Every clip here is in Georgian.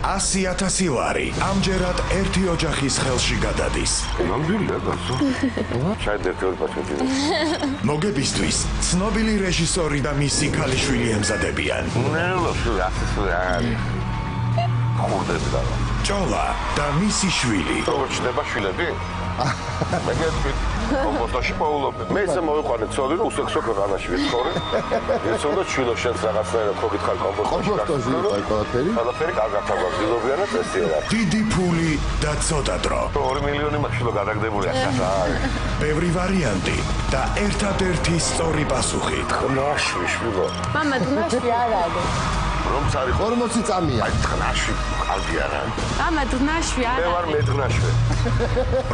100,000 ლარი ამჯერად ერთი ოჯახის ხელში გადადის. ნამდვილია გასო. ჩაიდ ერთი ორი პასუხი. მოგებისთვის ცნობილი რეჟისორი და მისი ქალიშვილი ემზადებიან. ნელოსი არის. ხურდები და ჭოლა და მისი შვილი. როგორ ჩნდება შვილები? მეგეთქვი, კომპოსტაში პაულობენ. მე ისე მოვიყვანე ცოლი, რომ უსექსო ქვეყანაში ვიცხოვრე. იცოდა შვილო შენს რაღაცნაირად ხო გითხარ კომპოსტაში. ყველაფერი კარგად აღგზნობიანად წესიერად. დიდი ფული და ცოტა დრო. 2 მილიონი მაშვილო გადაგდებული ახლა. ბევრი ვარიანტი და ერთადერთი სწორი პასუხი. ხნაშვი შვილო. მამა დღნაშვი არ არის. რომ წარი 40 წამია. აი ხნაშვი კარგი არა. მამა დღნაშვი არ მე ვარ არის. მეტღნაშვი.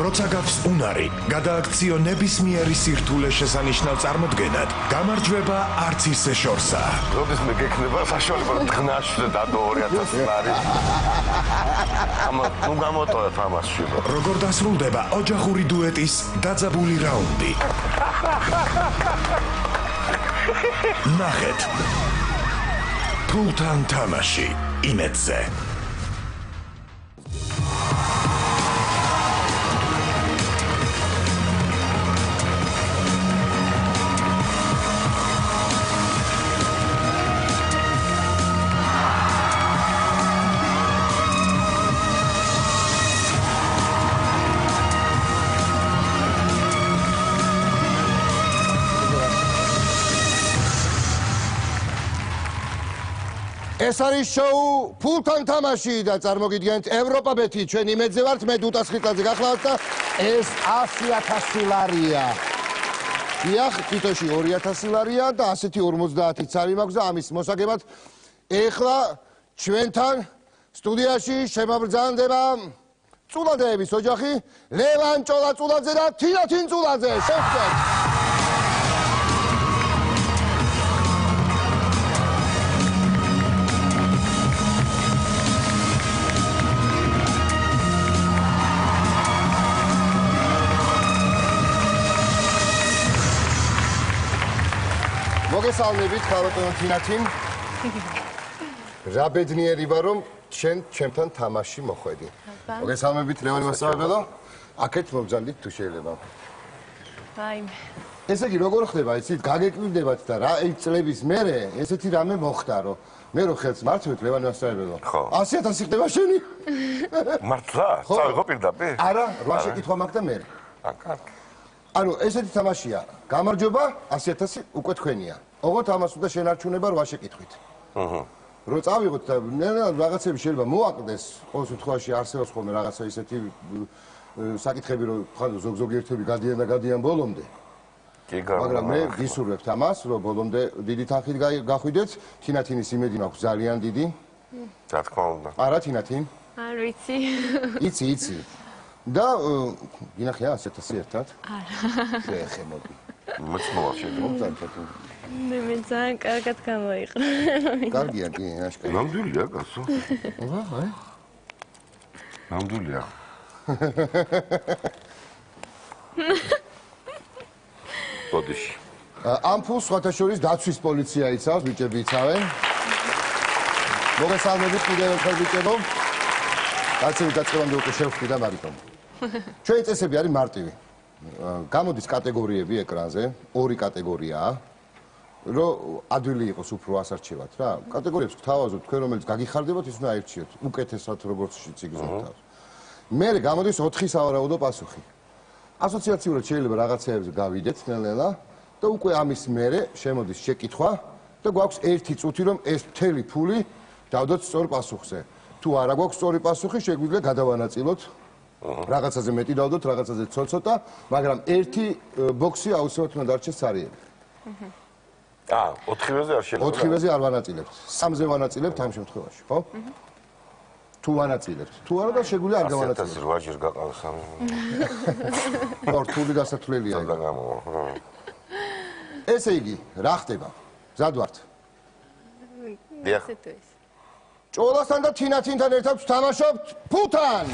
როცა გაქვს უნარი, გადააქციო ნებისმიერი სირთულე შესანიშნავ წარმოდგენად, გამარჯვება არც ისე შორსაა. როდის მე გექნება საშუალება დღნაშვზე დადო 2,000 ლარი. ნუ გამოტოვეთ ამას შვილო. როგორ დასრულდება ოჯახური დუეტის დაძაბული რაუნდი? ნახეთ. ფულთან თამაში იმედზე. ეს არის შოუ ფულთან თამაში და წარმოგიდგენთ ევროპაბეთი, ჩვენ იმედზე ვართ, მე დუტა სხიტაძე გახლავთ და ეს 100,000 ლარია. დიახ, თვითონში 2,000 ლარია და 150 ცალი მაქვს და ამის მოსაგებად ეხლა ჩვენთან სტუდიაში შემაბრძანდება წულაძეების ოჯახი, ლევან ჭოლა-წულაძე და თინათინ წულაძე. შევხვდეთ. მოგესალმებით, ხალხო თინათინ. რა ბედნიერი ვარ, რომ ჩემთან თამაში მოხვედი. მოგესალმებით, ლევან მასწავლებელო. აქეთ მოგძანდით თუ შეიძლება. რაიმე. ესე იგი, როგორ ხდება, იცით, გაგეკვირდებათ და რა წლების მერე ესეთი რამე მოხდა, რომ მე რო ხელს მართვით, ლევან მასწავლებელო. 100,000 ხდება შენი? მართლა? წავიღო პირდაპირ? არა, 8 შეკითხვა მაქვს და მე. კარგი. ანუ ესეთი თამაშია. გამარჯობა 100,000 უკვე თქვენია. ოღონდ ამას უნდა შენარჩუნება 8 შეკითხვით. რო წავიღოთ და რაღაცები შეიძლება მოაკლდეს, ყოველ შემთხვევაში არსებობს ხოლმე რაღაცა ისეთი საკითხები, რომ ზოგ-ზოგიერთები გადიან ბოლომდე. მაგრამ მე გისურვებთ ამას, რომ ბოლომდე დიდი თანხით გახვიდეთ. თინათინის იმედი მაქვს ძალიან დიდი. რა თქმა უნდა. არა თინათინ? არ ვიცი. იცი. და გინახია 100,000 ერთად? არა. ხე მოდი. მოწმოვა შეიძლება. მე ძალიან კარგად გამოიყო. კარგია კი, აშკარად. ნამდვილია გასო. აჰა. ნამდვილია. ბოდიში. ამ ფულს სხვათა შორის დაცვის პოლიცია იცავს, ბიჭები იცავენ. მოგესალმებით კიდევ ერთხელ ბიჭებო. კაცები დაწყებამდე უკვე შევხვდი და მარიტომ. ჩვენი წესები არის მარტივი. გამოდის კატეგორიები ეკრანზე, 2 კატეგორიაა. რომ ადვილი იყოს უფრო ასარჩევად რა. კატეგორიებს გთავაზობთ თქვენ რომელიც გაგიხარდებათ ის უნდა აირჩიოთ. უკეთესად როგორც შეგიძლიათ თავს. მე გამოდის 4 სავარაუდო პასუხი. ასოციაციურად შეიძლება რაღაცეებზე გავიდეთ ნელ-ნელა და უკვე ამის მერე შემოდის შეკითხვა და გვაქვს 1 წუთი რომ ეს მთელი ფული დავდოთ სწორ პასუხზე. თუ არა გვაქვს სწორი პასუხი, შეგვიძლია გადავანაწილოთ. რაღაცაზე მეტი დავდოთ, რაღაცაზე ცოტა, მაგრამ 1 ბოქსი აუცილებლად უნდა დარჩეს სარიელი. 4-ზე არ შეიძლება. 4-ზე არ ვანაწილებთ. 3-ზე ვანაწილებთ ამ შემთხვევაში, ხო? თუ ვანაწილებთ. თუ არა და შეგვიძლია არ გავანაწილებთ. 100,000 გაყავს სამი. რთული გასათვლელია. და გამო. ესე იგი, რა ხდება? მზად ვართ? დიახ. ჭოლასთან და თინათინთან ერთად ვთამაშობთ ფულთან.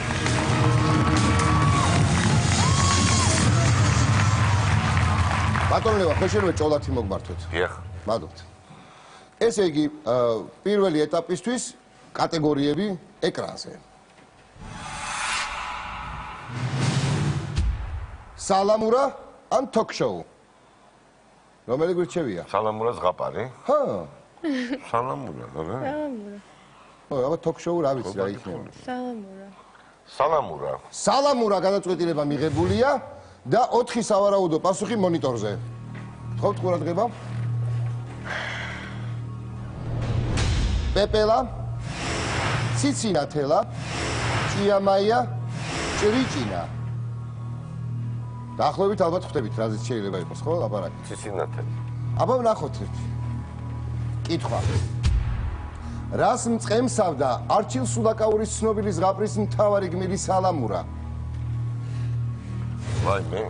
ბატონო ლევან, შეიძლება ჭოლათი მოგმართოთ. დიახ. მადლობთ. ესე იგი, პირველი ეტაპისთვის კატეგორიები ეკრანზე. სალამურა ან ток-შოუ? რომელი გვირჩევია? სალამურა ზღაპარი? ჰა, სალამურა, რა? სალამურა. ო, აბა ток-შოუ რა ვიცი რა იქნება. სალამურა. სალამურა. სალამურა გადაწყვეტილება მიღებულია და 4 სავარაუდო პასუხი მონიტორზე. გთხოვთ ყურადღება. პეპელა, ციცინათელა, ჭიამაია, ჭრიჭინა. დაახლოებით ალბათ ხვდებით, რაზეც შეიძლება იყოს, ხო, ლაპარაკი. ციცინათელი. აბა ვნახოთ. კითხვა. რას მწყემსავდა არჩილ სულაკაურის ცნობილი ზღაპრის მთავარი გმირი სალამურა? ვაიმე.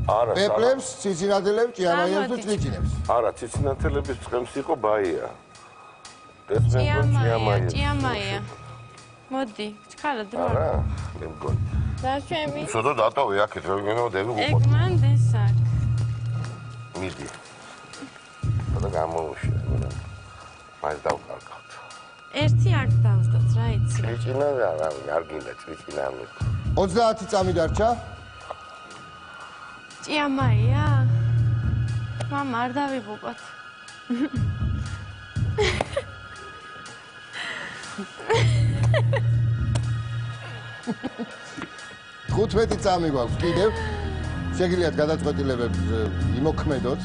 არა, პეპლებს, ციცინათელებს, ჭიამაიებს და ჭრიჭინებს. არა, ციცინათელების წყემს იყო ბაია. ჭიამაია. ჭიამაია. მოდი, ჩქარად რა. არა, მე მგონი. და ჩემი. ცოტა დატოვე აქეთ, რა გენოდები ეგ უყო. მან დესაკ. მიდი. და გამოუშია, რა. მას დავკარგავთ. ერთი არ დავსდოთ რა იცი. ჭრიჭინა რა, არ გინდა ჭრიჭინა ამით. 30 წამი დარჩა. ჭიამაია. მამა არ დავიღუპოთ. 15 წამი გვაქვს კიდევ. შეგიძლიათ გადაწყვეტილებებს იმოქმედოთ.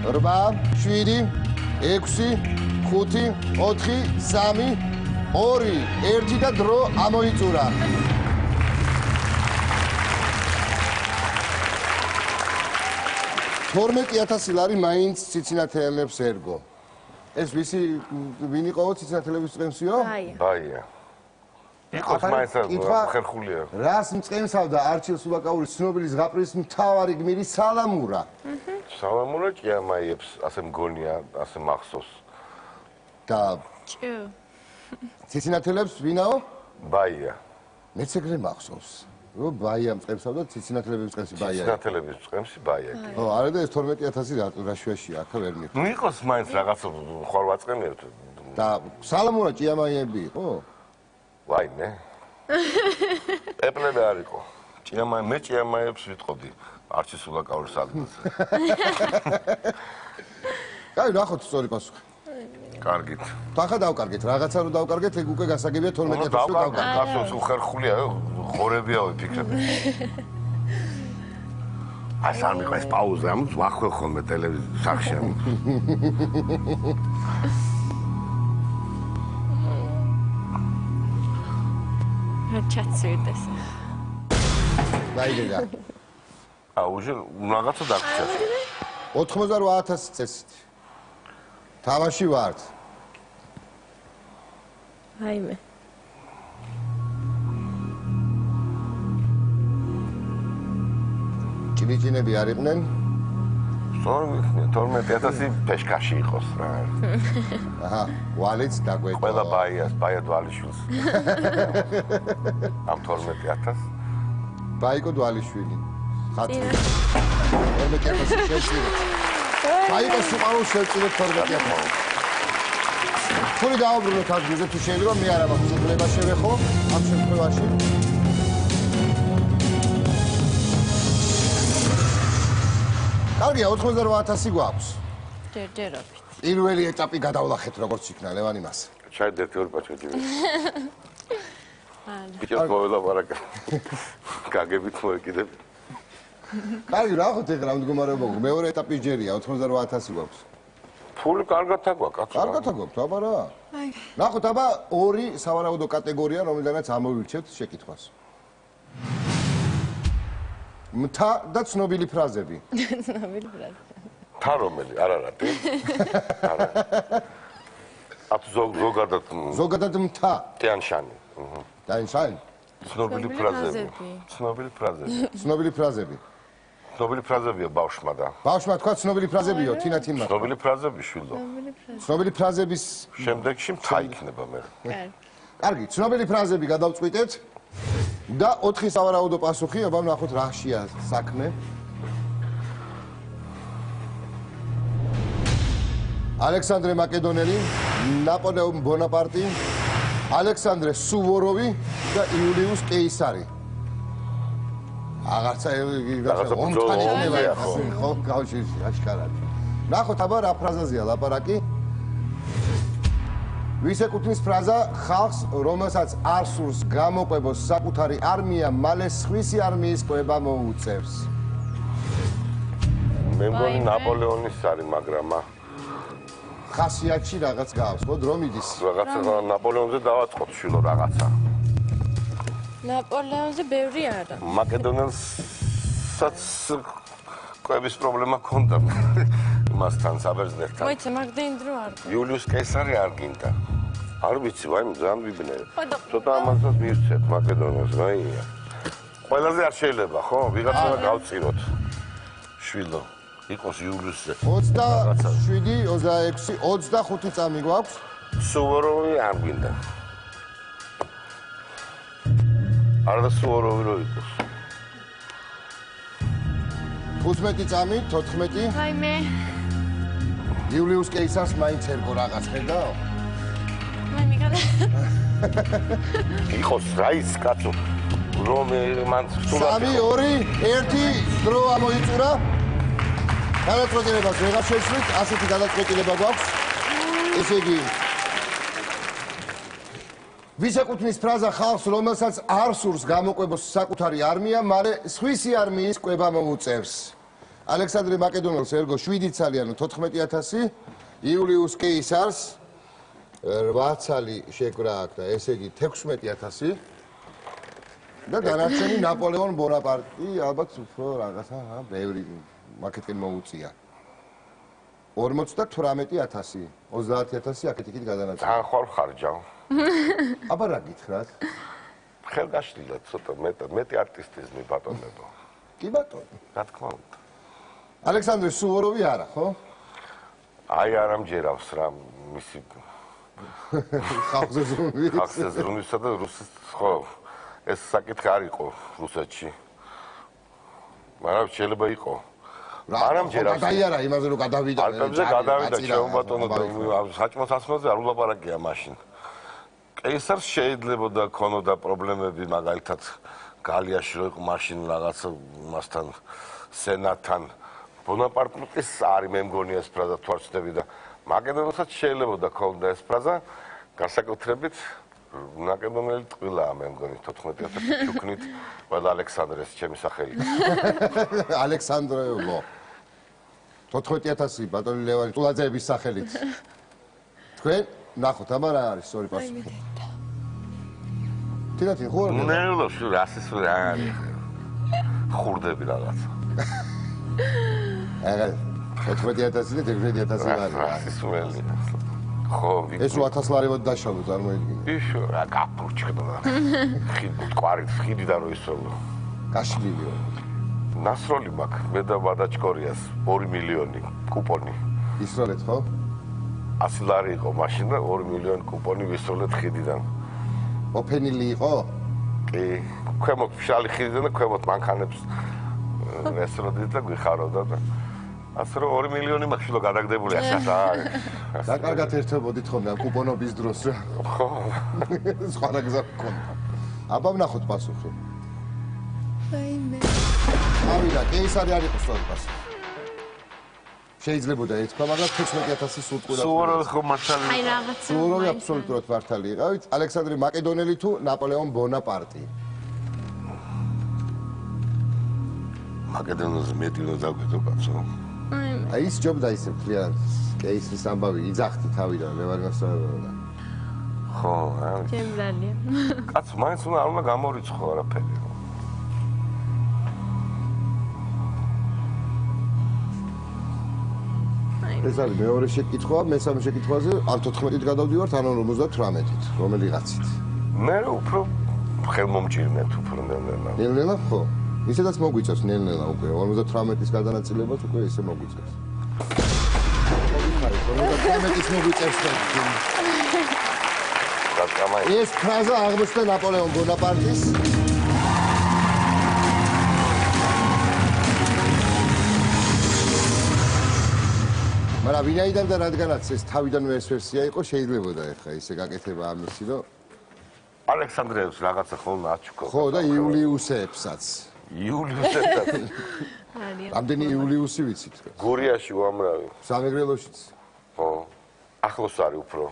8, 7, 6, 5, 4, 3, 2, 1 და დრო ამოიწურა. $12,000 ლარი მაინც ციცინათელებს ერგო. ეს ვინ იყო ციცინათელების წემსიო? აია. ბაია. იყოს მაინც ხერხულია. რას მწყემსავდა არჩილ სულაკაურის ცნობილი ზღაპრის მთავარი გმირი სალამურა? სალამურა ჭიამაიებს ასე მგონია, ასე მახსოვს. და ჭუ. ციცინათელებს ვინაო? ბაია. მეც ეგრე მახსოვს. რომ ბაია მწყემსავდა ციცინათელების წემსი ბაია. ციცინათელების წყემსი ბაია. ო, არა და ეს 12,000 რა შვეშია, აქ ვერ მიხ. ნუ იყოს მაინც რაღაცა ხარ ვაწყენიათ. და სალამურა ჭიამაიები იყო? ვაიმე. პეპლები არ იყო. მე ჭიამაიებს ვიტყოდი. არჩილ სულაკაურის ადგილზე. კაი, ნახოთ სწორი პასუხი. კარგით. ახლა დავკარგეთ, რაღაცა რო დავკარგეთ, ეგ უკვე გასაგებია 12,000 რო დავკარგეთ. გასოს უხერხულია, ხორებია ვიფიქრები. აი სამ იყო ეს პაუზა, ამის ვახველ ხოლმე ტელევიზორ სახში. ჩაცვირდეს. დაიგედა. აუჟე რაღაცა დაგჭირდა. 88,000 წესით. თამაში ვართ. აიმე. ჭრიჭინები არ იყვნენ? 12,000 ფეშკაში იყოს რა. აჰა, ვალიც დაგვეტყვა. ყველა ბაია დვალიშვილს. ამ 12,000 ბაიკო დვალიშვილი. ხათი. 12,000 შეჭირეთ. ბაიკო სიყვარულ შეჭირეთ 12,000. თული დაუბრუნოთ ადგილზე თუ შეიძლება მე არა მაქვს უფლება შევეხო ამ შემთხვევაში. კარგია 88,000 გვაქვს. ჯერჯერობით. პირველი ეტაპი გადავლახეთ როგორც იქნა ლევანი მას. ჩაიდეთ ორ პაჩოთი. ბიჭებს მოველაპარაკე. გაგებით მოეკიდებ. კარგი, ნახოთ ეხლა რა მდგომარეობა გვაქვს. მეორე ეტაპი ჯერია 88,000 გვაქვს. ფული კარგად აქვს, კაცო. კარგად გვაქვს, აბა რა. ნახოთ, აბა ორი სავარაუდო კატეგორია, რომელიდანაც ამოვირჩევთ შეკითხვას. მთა და ცნობილი ფრაზები. ცნობილი ფრაზა. თა რომელი? არ არა, დე. არა. ათ ზოგადად ზოგადად მთა. ტიანშანი. დაინშანი. ცნობილი ფრაზები. ცნობილი ფრაზები. ცნობილი ფრაზები. ცნობილი ფრაზებია ბავშვმა და. ბავშვმა თქვა ცნობილი ფრაზებიო, თინათინმა. ცნობილი ფრაზები შვილო. ცნობილი ფრაზების შემდეგში მთა იქნება მე. კარგი, ცნობილი ფრაზები გადავწყვიტეთ და 4 სავარაუდო პასუხი, აბა ვნახოთ რაშია საქმე. ალექსანდრე მაკედონელი, ნაპოლეონ ბონაპარტი, ალექსანდრე სუვოროვი და იულიუს კეისარი. აღარცა ომთან იქნება ხო კავშირში აშკარად. ნახოთ აბა რა ფრაზაზეა ლაპარაკი. ვის ეკუთვნის ფრაზა ხალხს, რომელსაც არ სურს გამოყვებოს საკუთარი არმია, მალე სხვისი არმიის კვება მოუწევს. მე მგონი ნაპოლეონის არის, მაგრამ ხასიათში რაღაც გავს, ხო, დრო მიდის. რაღაცა ნაპოლეონზე დავაწყოთ შვილო რაღაცა. ნაპოლეონზე ბევრი არა. მაკედონელსაც კვების პრობლემა ჰქონდა მასთან საბერძნეთთან. მოიცა მაგდენ დრო არ. იულიუს კეისარი არ გინდა. არ ვიცი, ვაიმე ძალიან ვიბნევ. ცოტა ამასაც მივცეთ მაკედონელს, რაია. ყველაზე არ შეიძლება, ხო? ვიღაცა გავწიროთ. შვილო, იყოს იულიუსზე. 27, 26, 25 წამი გვაქვს. სუვოროვი არ გინდა. არა სუვოროვი რო იყოს. 15 წამი, 14. აიმე. იულიუს კეისარს მაინც ერგო რაღაც ხედავ? მე მიგადა. იყოს რაიც კაცო. რომ მან სულად 3, 2, 1 დრო ამოიწურა. გადაწყვეტილებას ვეღარ შეცვლით, ასეთი გადაწყვეტილება გვაქვს. ესე იგი ვის ეკუთვნის ფრაზა ხალხს, რომელსაც არ სურს გამოყვებოს საკუთარი არმია, მალე სხვისი არმიის კვება მოუწევს. ალექსანდრე მაკედონელს ერგო 7 ცალიანო 14000, იულიუს კეისარს 8 ცალი შეკვრა აქვს და ესე იგი 16000 და დანარჩენი ნაპოლეონ ბონაპარტი ალბათ უფრო რაღაცა ბევრი მაკეტკენ მოუწია. 58000, 30000 აქეთ-იქით გადანაწილდა. ძალიან ხარ ხარჯავ. აბა რა გითხრათ? ხელგაშლილად ცოტა მეტი არტისტიზმი ბატონებო. კი ბატონო. რა თქმა უნდა. ალექსანდრე სუვოროვი არა, ხო? აი არ ამჯერავს რა მისი ხალხზე ზრუნვის. ხალხზე ზრუნვისა და რუსის ხო ეს საკითხი არ იყო რუსეთში. მაგრამ შეიძლება იყო. არ ამჯერავს. დაიარა იმაზე რომ გადავიდა. ალპებზე გადავიდა ჩემო ბატონო და საჭმოს ასხმაზე არ ულაპარაკია მაშინ. კეისარს შეიძლებოდა ქონოდა პრობლემები მაგალითად გალიაში რო იყო მაშინ რაღაც მასთან სენატთან ბონაპარტის არის მე მგონი ეს ფრაზა თუ არ ვცდები და მაკედონელსაც შეიძლებოდა ქონდა ეს ფრაზა განსაკუთრებით მაკედონელი ტყილაა მე მგონი 14000 ჩუქნით ყველა ალექსანდრეს ჩემი სახელით ალექსანდრე 14000 ბატონი ლევანი ტულაძეების სახელით თქვენ ნახოთ აბა რა არის სწორი პასუხი თინათინ ხო არ ნეულო რასის რა არის ხურდები რაღაცა აგა 14000 და 16000 არის რასის ველი ხო ეს 1000 ლარივად დაშალო წარმოიდგინე იშო რა გაფურჩქდა ხიდი ხიდიდან რო ისოლო გაშლილია ნასროლი მაქვს მე და ვადაჩკორიას 2 მილიონი კუპონი ისროლეთ ხო 100 ლარი იყო მაშინ და 2 მილიონი კუპონი ვისროლეთ ხიდიდან ოფენილი იყო კი ქვემოთ ფშალი ხიდიდან და ქვემოთ მანქანებს ესროდით და გვიხარობდა და ასე რომ 2 მილიონი მაქვს შილო გადაგდებული ასა და კარგად ერთობოდით ხოლმე ამ კუპონობის დროს რა ხო სხვა რა გზა გქონდა აბა ვნახოთ პასუხი აიმე. ავიდა კეისარი არ იყო სწორი პასუხი შეიძლებოდა ეთქვა მაგრამ 16000 სულ ტყუილად სუვოროვი ხო მართალი აი რაღაცა. სუვოროვი აბსოლუტურად მართალი იყავით ალექსანდრე მაკედონელი თუ ნაპოლეონ ბონაპარტი მაკედონელზე მეტი უნდა დაგვიდო კაცო აი ის ჯობ დაისებ თლიანად კეისრის ამბავი იძახთი თავიდან ლევანასწორებოდა ხო ჩემბრალია. კაცო მაინც უნდა არ უნდა გამორიცხო არაფერი ეს არის მეორე შეკითხვა, მესამე შეკითხვაზე ან 14-ით გადავდივართ, ან 58-ით, რომელიღაცით. მე უფრო ხელმომჭირნეთ უფრო ნელ-ნელა. ნელ-ნელა ხო? ისედაც მოგვიწევს ნელ-ნელა უკვე 58-ის გადანაწილებაც უკვე ისე მოგვიწევს. მოგიხარით, 58-ის მოგვიწევს და ეს ფრაზა აღმოჩნდა ნაპოლეონ ბონაპარტის მაგრამ ვინაიდან და რადგანაც ეს თავიდანვე ეს ვერსია იყო, შეიძლებოდა ეხლა ისე გაკეთება ამისი, რომ ალექსანდრეევს რაღაცა ხოლმე აჩუქო. ხო და იულიუსებსაც. იულიუსებსაც. არის. რამდენი იულიუსი ვიცით? გურიაში უამრავი. სამეგრელოშიც. ხო. ახლოს არის უფრო.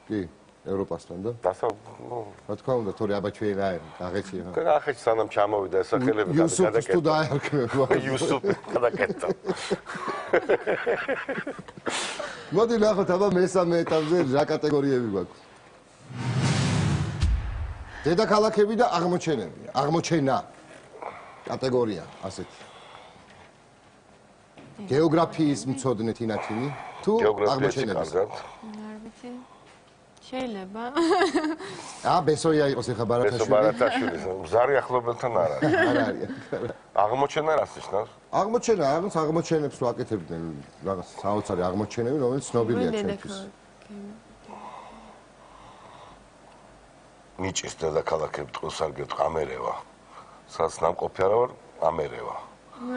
კი, ევროპასთან და რა თქმა უნდა, თორე აბა ჩვენ რა აღეჩია. ახეთ სანამ ჩამოვიდა ესახელები იუსუფს თუ დაერქმევა. იუსუფი გადაკეთდა. მოდი ნახოთ აბა მესამე ეტაპზე რა კატეგორიები გვაქვს. დედაქალაქები და აღმოჩენები. აღმოჩენა კატეგორია ასეთი. გეოგრაფიის მცოდნე თინათინი თუ აღმოჩენების. არ ვიცი. შეიძლება. ბესოია იყოს ეხა ბარათაშვილი. ბესო ბარათაშვილი. მზარი ახლობელთან არ არის. არ არის. აღმოჩენა რას ნიშნავს? აღმოჩენა, აღმოჩენებს ვაკეთებდნენ რაღაც საოცარი აღმოჩენები, რომელიც ცნობილია ჩვენთვის. ნიჭის დედაქალაქები ტყუს არ გეტყვი ამერევა. სადაც ნამყოფი არა ვარ, ამერევა.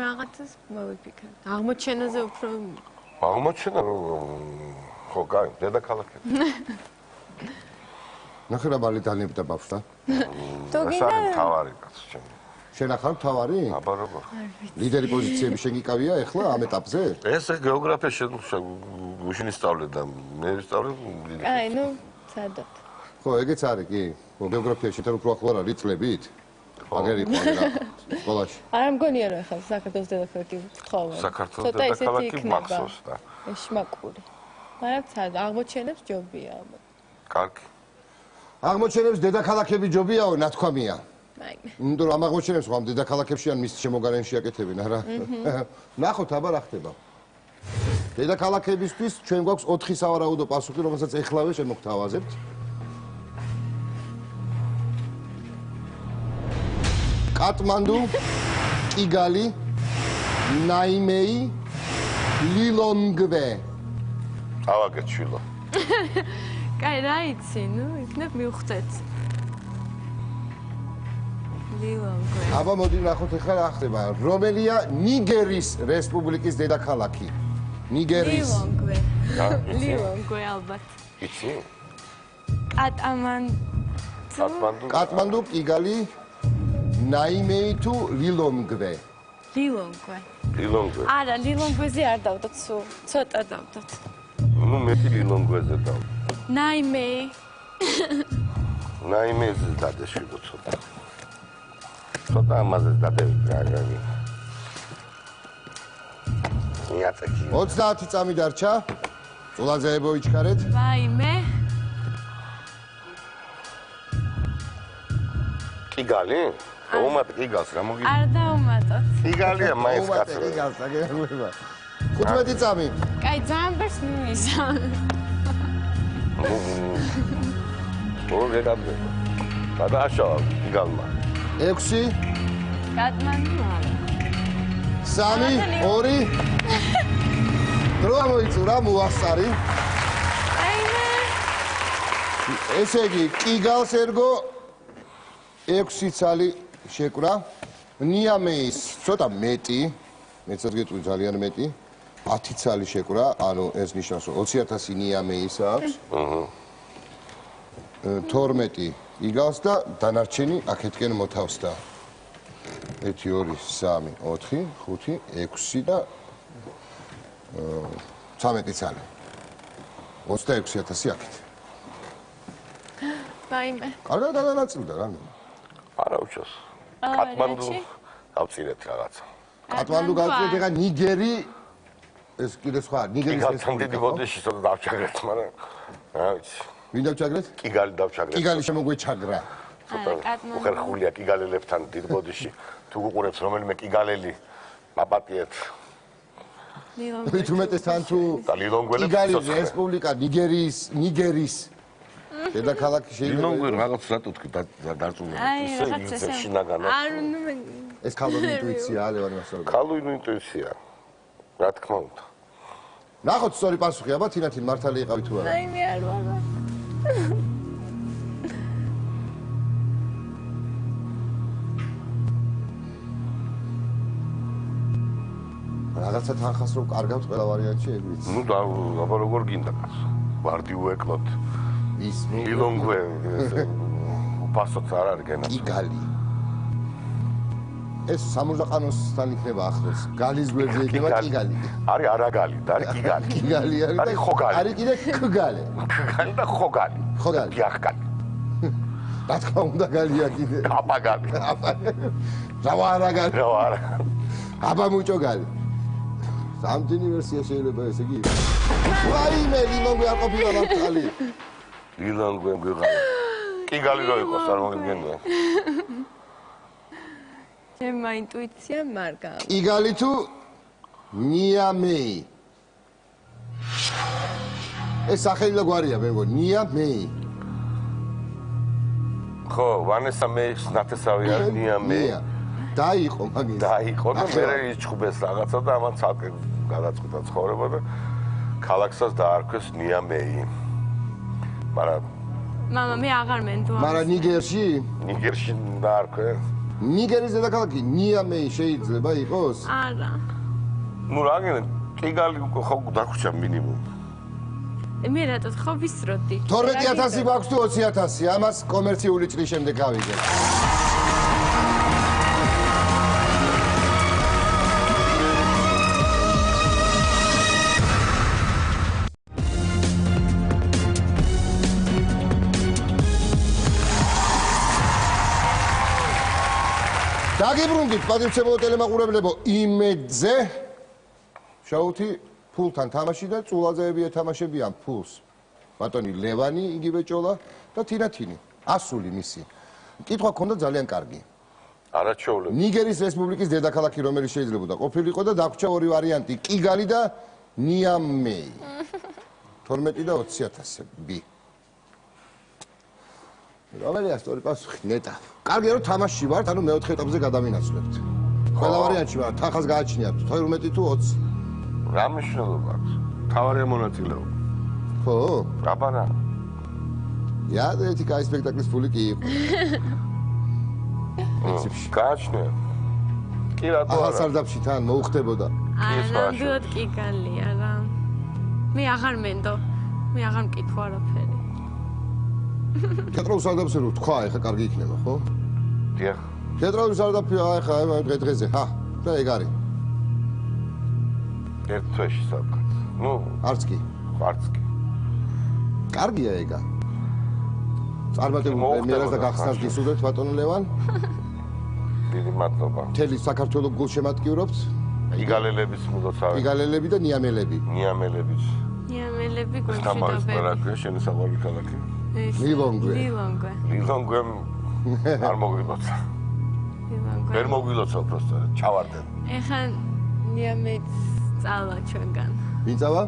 რაღაცას მოვიფიქრე. აღმოჩენაზე უფრო აღმოჩენა ხო, კაი, დედაქალაქები. ნახე რა ბალი დანებდა ბავშვს და. თუ ეს გინდა არის თავარი კაცო ჩემი. შენ ახალ თავარი? აბა როგორ? ლიდერი პოზიციები შენ გიკავია ახლა ამ ეტაპზე? ეს გეოგრაფია გუშინ ისწავლე და მე ვისწავლე. აი, ნუ სადოთ. ხო, ეგეც არის კი. გეოგრაფიაში თან უფრო ახლო არ არის წლებით? აგერ იყო რა სკოლაში. არ მგონია რომ ახლა საქართველოს დედაქალაქი ვთხოვე. საქართველოს დედაქალაქი მახსოვს და. ეს შმაკური. მაგრამ სად აღმოჩენებს ჯობია ალბათ. კარგი. აღმოჩენებს დედაქალაქები ჯობიაო, ნათქვამია. მაინე. იმიტომ რომ ამ აღმოჩენებს ხომ დედაქალაქებში ან მის შემოგარენში აკეთებენ, არა? ნახოთ აბა რა ხდება. დედაქალაქებისთვის ჩვენ გვაქვს 4 სავარაუდო პასუხი, რომელსაც ეხლავე შემოგთავაზებთ. კატმანდუ, კიგალი, ნაიმეი, ლილონგვე. ავაგეთ შვილო. კაი, რა იცი, ნუ იქნებ მივხვდეთ. ლილონგვე. აბა მოდი ნახოთ ახლა რა ხდება. რომელია ნიგერის რესპუბლიკის დედაქალაქი? ნიგერის. ლილონგვე. რა, იცი? ლილონგვე ალბათ. იცი? კატმანდუ. კატმანდუ, კიგალი, ნაიმეი თუ ლილონგვე. ლილონგვე. ლილონგვე. არა, ლილონგვეზე არ დავდოთ სულ. ცოტა დავდოთ. ნუ მე ლილონგვეზე და. ნაიმე. ნაიმეზე დადეშვიდო ცოტა. ცოტა ამაზე დადევით რა. იაწექი. 30 წამი დარჩა. წულაძე ებოიჩქარეთ. ვაიმე. კიგალი? უმატ კიგალს რა მოგი? არ დაუმატოთ. კიგალია მაინც კაცო. კიგალს აგერება. 15 წამი. კაი, ძალიან ბევრს მივიზა. ორი გადაბე. გადაშავა კიგალმა. 6 კატმანდუ არა. 3 2 დრო მოიწურა მოახსარი. აიმე. ესე იგი კიგალს ერგო 6 ცალი შეკვრა. ნიამეის ცოტა მეტი, მეცად გეტყვი ძალიან მეტი. 10 ცალი შეკვრა, ანუ ეს ნიშნავს რომ 20000 ნიამეის აქვს. 12 იგავს და დანარჩენი აქეთკენ მოთავსდა. 1 2 3 4 5 6 და 13 ცალი. 26000 აქეთ. ვაიმე. კარგად გადანაწილდა რა. არა უჩოს. კატმანდუ გავწირეთ რაღაცა. კატმანდუ გავწირეთ ეხა ნიგერი ეს კიდე სხვა ნიგერის კიგალთან დიდი ბოდიში ცოტა დავჩაგრეთ, მაგრამ რა ვიცი. ვინ დავჩაგრეთ? კიგალი დავჩაგრეთ. კიგალი შემოგვეჩაგრა. ცოტა უხერხულია კიგალელებთან დიდ ბოდიში. თუ გუყურებს რომელიმე კიგალელი მაპატიეთ. ლილონგვე. ვით უმეტეს თან თუ და ლილონგველებს კიგალის სიცოცხლე. რესპუბლიკა ნიგერის დედაქალაქი შეიძლება ლილონგვე რაღაც რატო თქვი დარწმუნებული. აი, რაღაც ისე ესე. შინაგანა. არ ნუ ეს ქალბატონი ინტუიციაა ლევანი მასწავლებელი. ქალუინო ინტუიცია. რა თქმა უნდა. ნახოთ სწორი პასუხი, აბა თინათინ მართალი იყავი თუ არა. ვაიმე არ ვარ. რაღაც რაღაცა თანხას რომ კარგავთ ყველა ვარიანტში ეგ ვიცი. ნუ და აბა როგორ გინდა კაცო. ვარდი უეკლოთ. ის ილონგვე პასოც არ არის გენა. კიგალი. ეს სამურზაყანოსთან იქნება ახლოს. გალის გვერდზე იქნება კიგალი. არის არაგალი და არის კიგალი. კიგალი არის და არის ხოგალი. არის კიდე ქგალი. ქგალი და ხოგალი. ხოგალი. გიახგალი. რა თქმა უნდა გალია კიდე. აბაგალი. რავა არაგალი. რა არა. აბა მუჭოგალი. სამთინი ვერსია შეიძლება ესე იგი. ვაიმე ლილონგვე არ ყოფილა ნაფთალი. ლილონგვე გიღალი. კიგალი რო იყოს არ მოგიგენია. ჩემმა ინტუიციამ მარგა. კიგალი თუ ნიამეი. ეს სახელი და გვარია მე მგონი ნიამეი. ხო, ვანესა მეის ნათესავი არის ნიამეი. დაიყო მაგის. დაიყო და მე იჩხუბეს რაღაცა და ამან ცალკე გადაწყვიტა ცხოვრება და ქალაქსაც დაარქვეს ნიამეი. მაგრამ მამა მე აღარ მენდო. მაგრამ ნიგერში? ნიგერში დაარქვეს. ნიგერის დედაქალაქი ნიამეი შეიძლება იყოს? არა. ნუ რაგენ კიგალი ხო დაგვრჩა მინიმუმ. მე რატო ხო ვისროდი? 12000 მაქვს თუ 20000? ამას კომერციული წრის შემდეგ გავიგებ. დაგიბრუნდით პატრიცემო ტელემაყურებლებო იმედზე შაუთი ფულთან თამაში და წულაძეები ეთამაშებიან ფულს ბატონი ლევანი იგივე ჭოლა და თინათინი ასული მისი კითხვა ქონდა ძალიან კარგი არაჩვეულები ნიგერის რესპუბლიკის დედაქალაქი რომელიც შეიძლება ყოფილიყო და დაგვრჩა ორი ვარიანტი კიგალი და ნიამეი 12 და 20000 რომელია სწორი პასუხი ნეტა კარგია რომ თამაში ვართ ანუ მეოთხე ეტაპზე გადავინაცვლებთ ყველა ვარიანტში ვარ თანხას გააჩნიათ 12 თუ 20 რა მნიშვნელობა აქვს თავარია მონაწილეობა ხო აბარა იადეთი კაი სპექტაკლის ფული კი იყო გააჩნია კი რატო ახალ არა სარდაფში თან მოუხდებოდა ნამდვილად კი გალია რა მე აღარ მენდო მე აღარ მკითხვა არაფერი თეატრალურ სარდაფზე რო თქვა ეხა კარგი იქნება ხო დიახ თეატრალურ სარდაფი ეხა დღე-დღეზე ჰა და ეგ არის ერთ თვეში სადღაც ნუ არც კი არც კი კარგია ეგა წარმატებულ პრემიერას და გახსნას გისურვებთ ბატონო ლევან დიდი მადლობა მთელი საქართველოს გულშემატკივრობთ იგალელების მუდოცავი იგალელები და ნიამელები ნიამელების ნიამელები გულში სტამბოლის დაბები პარაკია შენი საყვარელი ქალაქი ლილონგვე ლილონგვე ლილონგვემ არ მოგვილოცა ლილონგვე ვერ მოგვილოცა უბრალოდ ჩავარდენ ეხა ნიამეც წავა ჩვენგან ვინწავა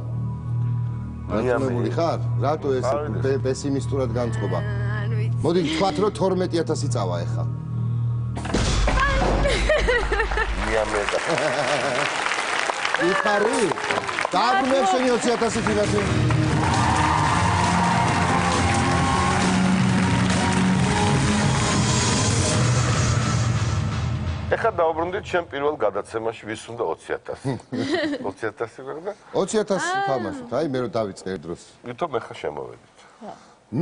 ნიამელი ხარ რატო ესე პესიმისტურად განწყობა არ ვიცი მოდი ვთქვათ რომ 12000 წავა ეხა ნიამედა იფარი დაბრუნებ შენი 20000 ფინანსი ეხლა დავბრუნდით ჩემ პირველ გადაცემაში ვის უნდა 20000 20000 ვერდა 20000 თამაშით აი მე რო დავიწყე დროს ვითომ ეხლა შემოვედით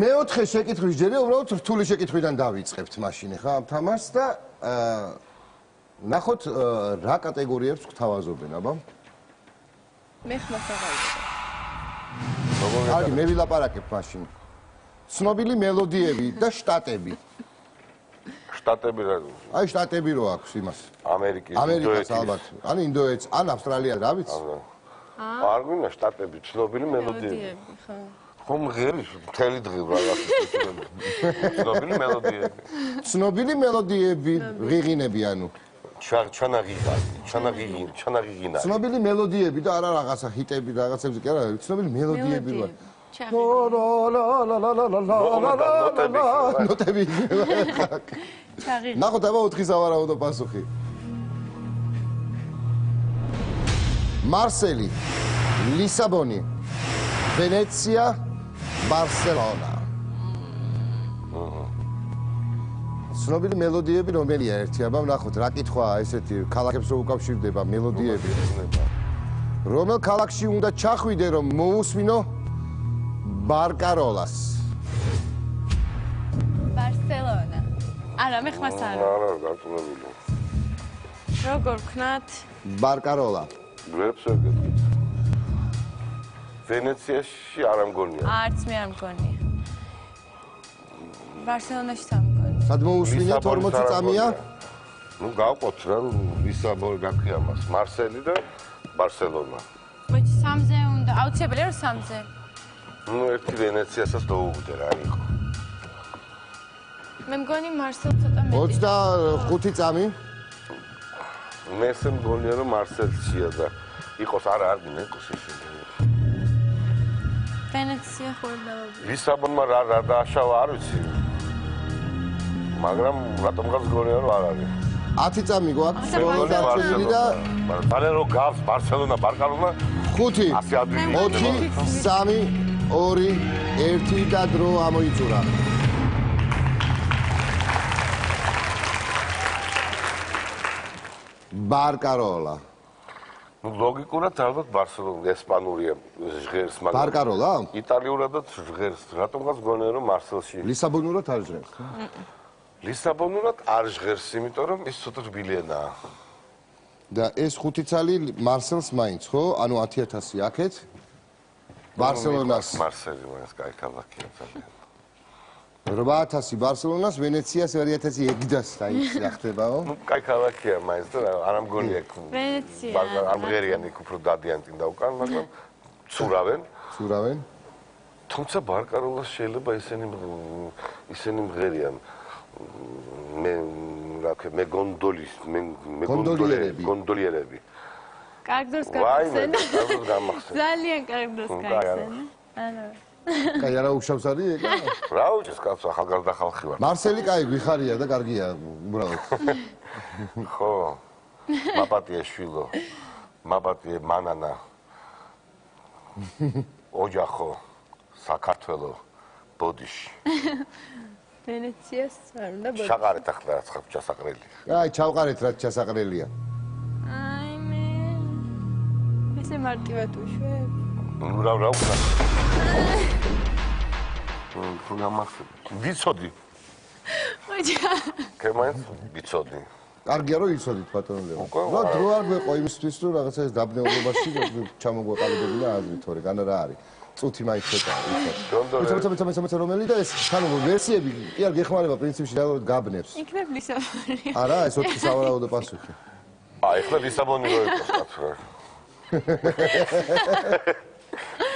მეოთხე შეკითხვის ჯერე უბრალოდ რთული შეკითხვიდან დავიწყებთ მაშინ ხა ამ თამაშს და ნახოთ რა კატეგორიებს გვთავაზობენ აბა მე ხმას აღარ კარგი მე ვილაპარაკებ მაშინ ცნობილი მელოდიები და შტატები შტატები რა აი შტატები რო აქვს იმას ამერიკის ამერიკას ალბათ ან ინდოეთს ან ავსტრალია რა ვიცი არ გვინდა შტატები ცნობილი მელოდიები მელოდიები ხო ხომ ღერი მთელი დღე რაღაცა ცნობილი მელოდიები ცნობილი მელოდიები ღიღინები ანუ ჩანაღიღინა ცნობილი მელოდიები და არა რაღაცა ჰიტები რაღაცებზე კი არა ცნობილი მელოდიები რო ნოტები ჩაღი ნახოთ აბა 4 სავარაუდო პასუხი მარსელი ლისაბონი ვენეცია ბარსელონა ცნობილი მელოდიები რომელია ერთი აბა ნახოთ რა კითხვაა ესეთი ქალაქებს რო უკავშირდება მელოდიები რომელ ქალაქში უნდა ჩახვიდე, რომ მოусმინო ბარკაროლას? ბარსელონა. არა, მე ხმას არ. არა, გარტყმებული. როგორ ვქნათ? ბარკაროლა. გვერდს არ გეტყვით. ვენეციაში არ ამგონია. არც მე არ მგონია. ბარსელონაში სამგონია. სად მოусმინე 40 წამია? ნუ გავყოთ რა, ლისაბონი გაქია მას. მარსელი და ბარსელონა. მოიცა სამზე უნდა, აუცილებელია რომ სამზე. ნუ ერთი ვენეციასაც დაუვიდე რა იყო. მე მგონი მარსელ ცოტა მეტი. 25 წამი. მე ესე მგონია რომ მარსელშია და იყოს არა არ გინდა იყოს ისე. ვენეცია ხო დავაბი. ლისაბონმა რა დააშავა არ ვიცი. მაგრამ რატომღაც გონია რომ არ არის. 10 წამი გვაქვს. ასე ბოლოდაცვილი და მაგრამ რომ გავს ბარსელონა, ბარკაროლა 5, 100 ადვილი. 4, 3, 2, 1 და დრო ამოიწურა. ბარკაროლა. ნუ ლოგიკურად ალბათ ბარსელონა ესპანურია ჟღერს, მაგრამ ბარკაროლა? იტალიურადაც ჟღერს. რატომღაც გონია რომ მარსელში. ლისაბონურად არ ჟღერს. ლისაბონურად არ ჟღერს, იმიტომ რომ ის ცოტა რბილიანაა. და ეს 5 ცალი მარსელს მაინც, ხო? ანუ 10000 აქეთ. ბარსელონას მარსელი მას კაი ქალაქია ძალიან. 8000 ბარსელონას, ვენეციას 2006-დას დაიწყე ხდებაო. ნუ კაი ქალაქია მაინც და არ ამგონია ვენეცია. ამღერიანი უფრო დადიანტინ და უკან, მაგრამ ცურავენ. ცურავენ. თუმცა ბარკაროლას შეიძლება ისინი მღერიან. მე გონდოლიერები. კარგ დროს ვაიმე, გაგახსენე. კარგ დროს გამახსენე. ძალიან კარგ დროს გაგახსენე. არა. კაი არა უშავს არის ეგა? რა უჩეს კაცო, ახალგაზრდა ხალხი ვარ. მარსელი კაი გვიხარია და კარგია უბრალოდ. ხო. მაპატიე შვილო. მაპატიე მანანა. ოჯახო. საქართველო. ბოდიში. ვენეციას არ უნდა ბოდიში. შაყარეთ ახლა რაც ხარ ჩასაყრელი. აი, ჩავყარეთ რაც ჩასაყრელია. აი მე. ესე მარტივად უშვებ. ნუ რა ვქნა. თუ გამახსოვ. ვიცოდი. ოჯა. კემაინც ვიცოდი. კარგია რომ იცოდით ბატონო. უკვე რა დრო არ გვეყო იმისთვის რომ რაღაცა ეს დაბნეულობაში ჩამოგვეყალიბებინა აზრი თორე განა რა არის. წუთი მაინც ცოტა იცოდი. თუმცა რომელი და ეს ხანო ვერსიები კი არ გეხმარება პრინციპში დაგვარად გაბნევს. იქნებ ლისაბონი. არა, ეს 4 სავარაუდო პასუხი. ახლა ლისაბონი რო იყოს კაცო.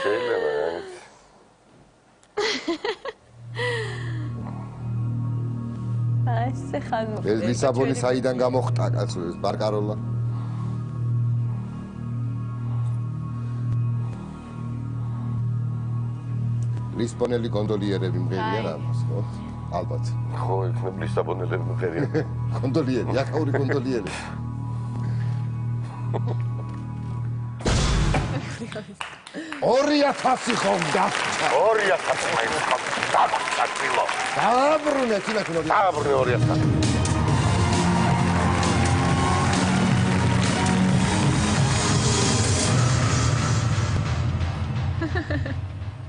შეიძლება რა. ასე ხანმო. ეს ლისაბონი საიდან გამოხტა კაცო ეს ბარკაროლა? ლისბონელი გონდოლიერები მღერიან ამას, ხო? ალბათ. ხო, იქნებ ლისაბონელები მღერიან. გონდოლიერი, აკაური გონდოლიერი. 2000 ხომ დაგჭა. 2000 მაინც დაბჭილო. დააბრუნე, თინაქნო. დააბრუნე 2000.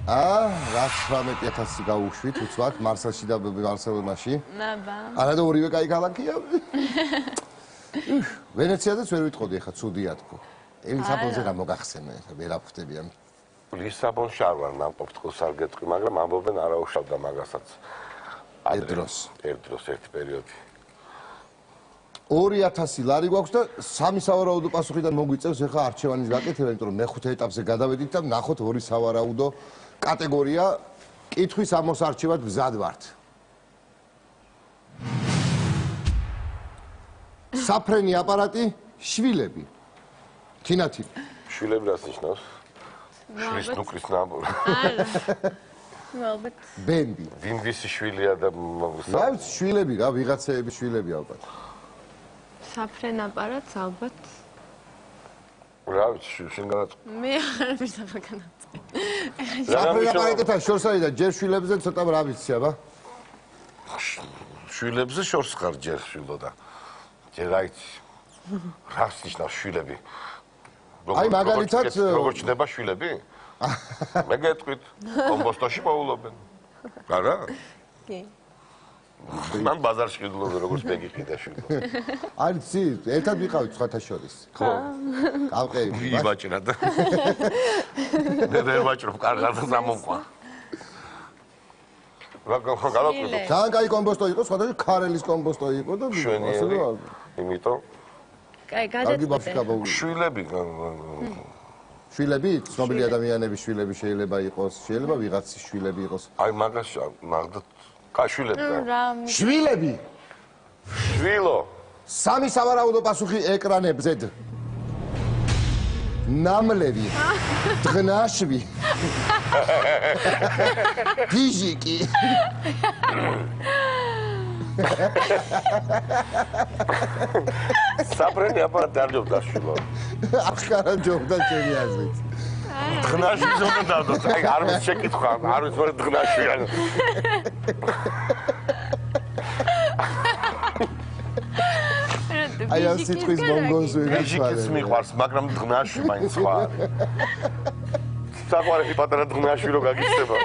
რა 18000 გაუშვით უცბად მარსელში და ბარსელონაში. ნაბა. არა და ორივე კაი ქალაქია. ვენეციადაც ვერ ვიტყოდი ხა ცუდია თქო. ლისაბონზე რა მოგახსენე ხა ვერაფრთებიან. ლისაბონში არ ვარ ნამყოფ თქოს არ გეტყვი, მაგრამ ამბობენ არაუშავდა მაგასაც. ერთ დროს ერთი პერიოდი. 2000 ლარი გვაქვს და სამი სავარაუდო პასუხიდან მოგვიწევს ახლა არჩევანის გაკეთება, იმიტომ რომ მეხუთე ეტაპზე გადავედით და ნახოთ ორი სავარაუდო კატეგორია კითხვის ამოსარჩევად გზად ვართ. საფრენი აპარატი, შვილები. თინათი. შვილები რას ნიშნავს? შვილის ნუკრის ნაბორი. არა. ალბათ. ბენდი. ვინ ვისი შვილია და რა ვიცი, შვილები რა, ვიღაცეების შვილები ალბათ. საფრენ აპარატს ალბათ. რა ვიცი, შენ განაწყ. მე არ ვიცი განაწყი. საფრენ აპარატთან შორს არის და ჯერ შვილებზე ცოტა რა ვიცი, აბა. შვილებზე შორს ხარ ჯერ შვილო და ჯერ აიცი. რას ნიშნავს შვილები? აი მაგალითად როგორ ჩნდება შვილები? მე გეტყვით, კომპოსტოში მოულობენ. არა? კი. მან ბაზარში გიდლობენ როგორც მეგიყიდა შვილო. არის ცი, ერთად ვიყავით სხვათა შორის. ხო. გავყევი. ვიბაჭრა და. მე ვერ ვაჭრობ კარგად სამომყვა. რა გავაკეთო? ძალიან კაი კომპოსტო იყო, სხვადასხვა ქარელის კომპოსტო იყო და შვენიერი. იმიტომ კაი, კარგი ბავშვი გადაწყვეტე. გაბოული. შვილები შვილები, ცნობილი ადამიანების შვილები შეიძლება იყოს, შეიძლება ვიღაცის შვილები იყოს. აი მაგას მაგდა კაშვილები და რა შვილები! შვილო სამი სავარაუდო პასუხი ეკრანებზე. ნამლევი, დღნაშვი, ბიჟიკი. საფრენი აპარატი არ ჯობდა შვილო. ახკარა ჯობდა ჩემი აზრით. დღნაში ზონა დადოთ. აი არ მის შეკითხვა, არ ვის ვერ დღნაში ან. აი ამ სიტყვის მონგოლს ვერ ბიჟიკის მიყვარს, მაგრამ დღნაში მაინც სხვა არის. საყვარელი პატარა დღნაში რო გაგიხსება.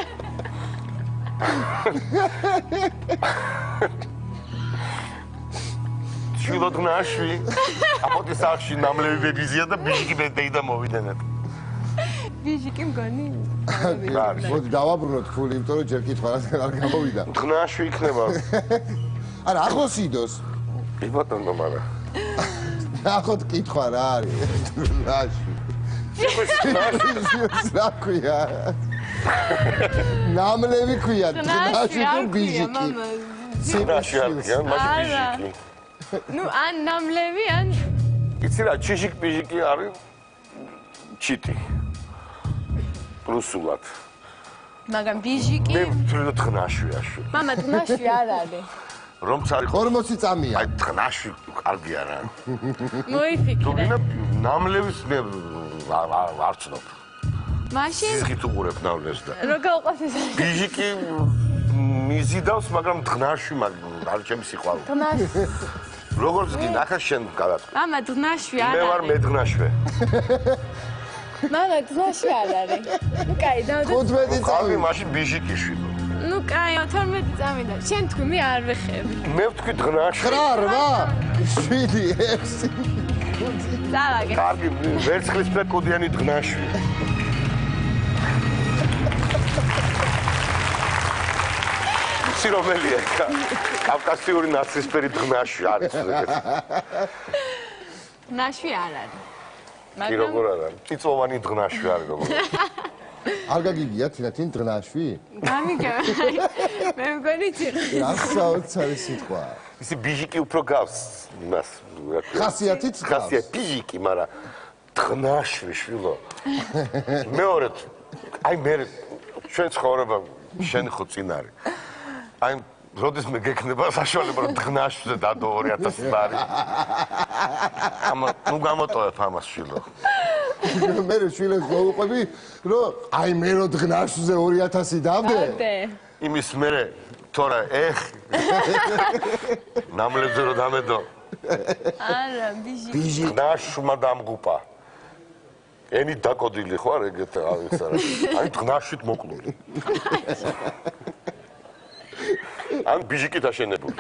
შვილო დღნაში, აპოტის სახში ნამლევი ბებიზია და ბიჟიკი ბედეიდა მოვიდენეთ. ბიჟიკი მგონი. მოდი დავაბრუნოთ ფული, იმიტომ რომ ჯერ კითხვა არ გამოვიდა. დღნაში იქნება. არა, ახლოს იდოს. კი ბატონო, მაგრამ ნახოთ კითხვა რა არის. რა ქვია? ნამლევი ქვია, დღნაში თუ ბიჟიკი. დღნაში არ ქვია, მაშინ ბიჟიკი. ნუ ან ნამლევი ან იცი რა, ჩიჟიკ ბიჟიკი არის ჩიტი. რუსულად. მაგრამ ბიჟიკი მე ვთვლი დღნაშია შვილო. მამა დღნაში არ არის. რომ წარი 40 წამია. აი დღნაში კარგი არა. მოიფიქრე. თუ გინდა ნამლევის მე არ ცნობ. მაშინ სიხით უყურებ ნამლევს და რო გავყოფის ბიჟიკი მიზიდავს, მაგრამ დღნაში არ ჩემი სიყვარული. დღნაში. როგორც კი ნახა შენ გადატყვი. მამა დღნაში არ მე ვარ არის. მედგნაშვე. მამა დღნაში არ არის. ნუ კაი, დავდე. 15 qalbi წამი. მაშინ ბიჟიკი შვილო. ნუ კაი, 12 წამი და შენ თქვი მე არ ვეხები. მე ვთქვი დღნაში. 9, 8, 7, 6. დავაგე. კარგი, ვერცხლისფერ კოდიანი დღნაში. იცი რომელია? კავკასიური ნაცრისფერი დღნაში არის ეგეთი. ნაშვი არ არის. კი როგორ არა? წიწოვანი დღნაში არის როგორ. არ გაგიგია თინათინ დღნაშვი? გამიგე. მე მგონი ციხე. რა საოცარი სიტყვა. ისი ბიჟიკი უფრო გავს იმას. ხასიათით გავს. ხასიათი ბიჟიკი, მაგრამ დღნაში შვილო. მეორედ აი მე ჩვენ ცხოვრება შენ ხო წინ არის. აი როდის მე გეკნება საშუალება რომ დღნაშზე დადო 2000 ლარი. ამა ნუ გამოტოვებ ამას შვილო. მე შვილებს მოვუყვები, რომ აი მე რო დღნაშზე 2000 დავდე. დე. იმის მერე თორე ნამლებზე რო დამედო. არა, ბიჟი. ბიჟი დღნაშმა დამღუპა. ენი დაკოდილი ხო არ ეგეთ არის არა. აი დღნაშით მოკლული. ან ბიჟიკით აშენებული.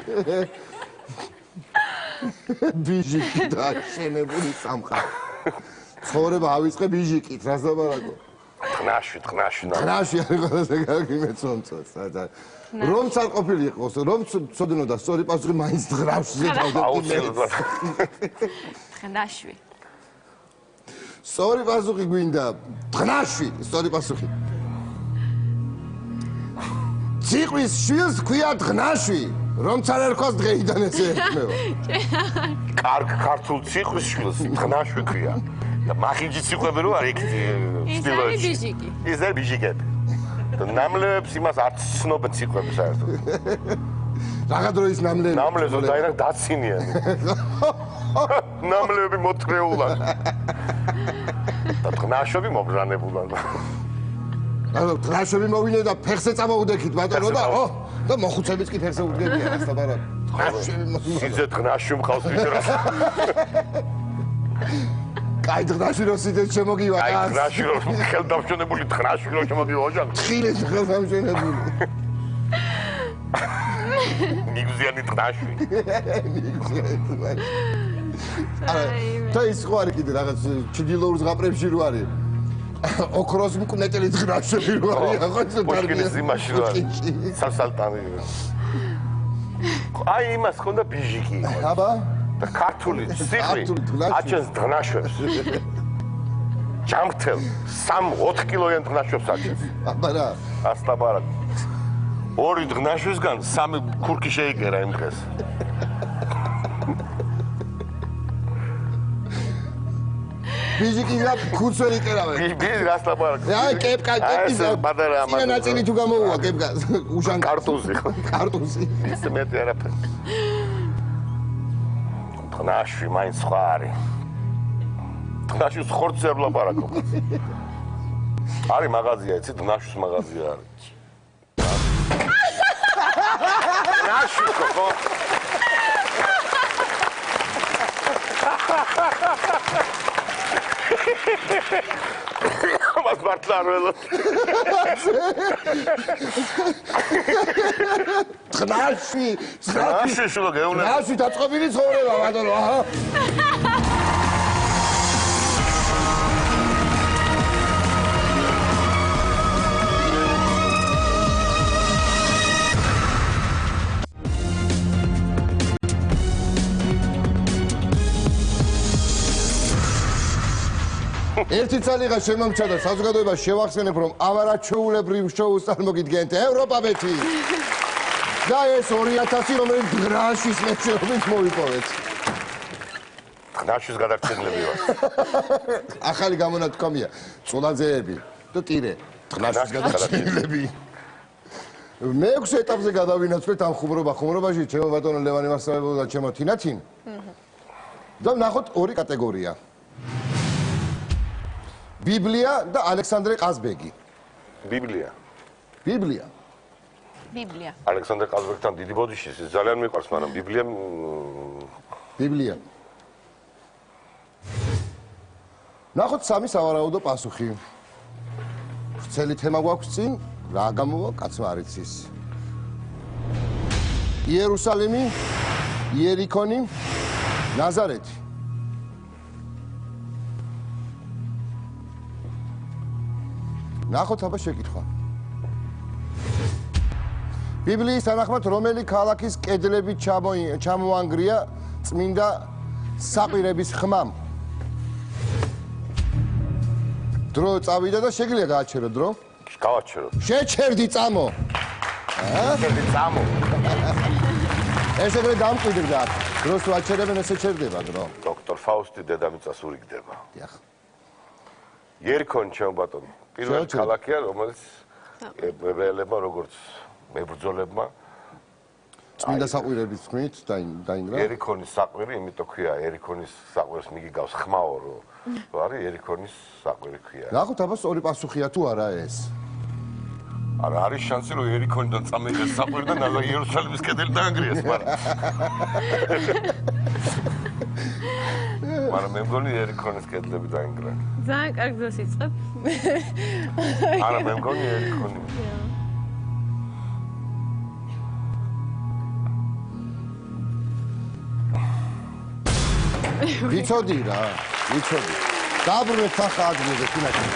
ბიჟიკი და შენებული სამყარო. ცხოვრება ავიწყე ბიჟიკით, რას დაბარაკო? დღნაში. დღნაში არის ყველაზე კარგი მეცნობს. რომც არ ყოფილი იყოს, რომ ცოდნოდა სწორი პასუხი მაინც დღნავშზე დავდე. აუცილებლად. დღნაშვი. სწორი პასუხი გვინდა დღნაში, სწორი პასუხი. ციყვის შვილს ქვია დღნაშვი, რომც არ ერქვა დღეიდან ესე ექნება. კარგ ქართულ ციხვის შვილს დღნაშვი ქვია. და მახინჯი ციყვები რო არ იქ ის არის ბიჟიკი. ის არის ბიჟიკები. და ნამლევებს იმას არ ცნობენ ციყვები საერთოდ. რაღა დროის ნამლევი. ნამლევს დაირა დაცინიანი. ნამლევები მოთხრეულად. და დღნაშვები მობრძანებულად. ანუ დღნაშვები მოვინე და ფეხზე წამოუდექით ბატონო და და მოხუცებიც კი ფეხზე უდგებიან რა საბარად. დღნაშვები სიძე დღნაში მხავს ვიჯრას. აი დღაში რო სიტეს შემოგივა აი კაცს. დღაში რო ხელდამშვენებული დღაში რო შემოგივა ოჯახ. ხილეს ხელდამშვენებული. ნიგზიანი დღაში. და ის ხო არის კიდე რაღაც ჩრდილოურ ზღაპრებში რო არის. ოქროს მკვნეტელი დღრაშები რო არის, ხო ეს პუშკინის იმაში რო არის. სასალტანი. აი იმას ხონდა ბიჟიკი. აბა და ქართული ციხრი აჩენს დღნაშვებს. ჯამრთელ 3-4 კილოიან დღნაშვებს აჩენს. აბა რა. ასტაბარად. 2 დღნაშვისგან 3 ქურქი შეიკერა იმ დღეს. ბიჟიკი რა ქურცველი კერავე. ბიჟი ასტაბარად. აი კეპკა კეპკის პატარა ამას. სინა ნაწილი თუ გამოუვა კეპკა უშან კარტუზი. კარტუზი. ის მეტი არაფერი. დღნაშვი მაინც სხვა არის. დღნაშვის ხორცზე არ ვლაპარაკობ. არის მაღაზია, იცი, დღნაშვის მაღაზია არის. დღნაშვის ხო? მას მართლა არ ველო. დღნაში შულო გეუნე. დღნაში დაწყობილი ცხოვრება ბატონო, აჰა. ერთი წალიღა შემომჩა და საზოგადოებას შევახსენებ, რომ ამარაჩვეულებრივ შოუს წარმოგიდგენთ ევროპაბეთი. და ეს 2000, რომელიც დღრაშვის მეშვეობით მოვიპოვეთ. დღნაშვის გადარჩენილები ვარ. ახალი გამონათქვამია, წონაძეები და ტირე, დღნაშვის გადარჩენილები. მეექვსე ეტაპზე გადავინაცვლეთ ამ ხუმრობაში, ჩემო ბატონო ლევანი მარსალებო და ჩემო თინათინ. და ვნახოთ ორი კატეგორია. ბიბლია და ალექსანდრე ყაზბეგი. ბიბლია. ბიბლია. ბიბლია. ალექსანდრე ყაზბეგთან დიდი ბოდიში ის ძალიან მიყვარს, მაგრამ ბიბლია ბიბლია. ნახოთ სამი სავარაუდო პასუხი. ვრცელი თემა გვაქვს წინ, რა გამოვა, კაცმა არ იცის. იერუსალიმი, იერიქონი, ნაზარეთი. ნახოთ აბა შეკითხვა. ბიბლიის თანახმად რომელი ქალაქის კედლები ჩამოანგრია წმინდა საყვირების ხმამ? დრო წავიდა და შეგიძლია გააჩერო დრო? გავაჩერო. შეჩერდი წამო. შეჩერდი წამო. ეს ეგრე დამკვიდრდა. დროს თუ აჩერებენ ესე ჩერდება დრო. დოქტორ ფაუსტი დედამიწას ურიგდება. დიახ. იერიქონი ჩემო ბატონო. პირველი ქალაქია, რომელიც ებრაელებმა როგორც მებრძოლებმა წმინდა საყვირების ხმით დაინგრა. იერიქონის საყვირი, იმიტომ ქვია იერიქონის საყვირს მიგიგავს ხმაო რო არის იერიქონის საყვირი ქვია. ნახოთ აბა სწორი პასუხია თუ არა ეს. არა არის შანსი რომ იერიქონიდან წამეიღეს საყვირი და ნალა იერუსალიმის კედელი დაანგრიეს, მაგრამ მე მგონი იერიქონის კედლები დაინგრა. ძალიან კარგ დროს იწყებ. არა მე მგონი იერიქონი. ვიცოდი რა, ვიცოდი. დაბრუნეთ ახლა ადგილზე, თინათინ.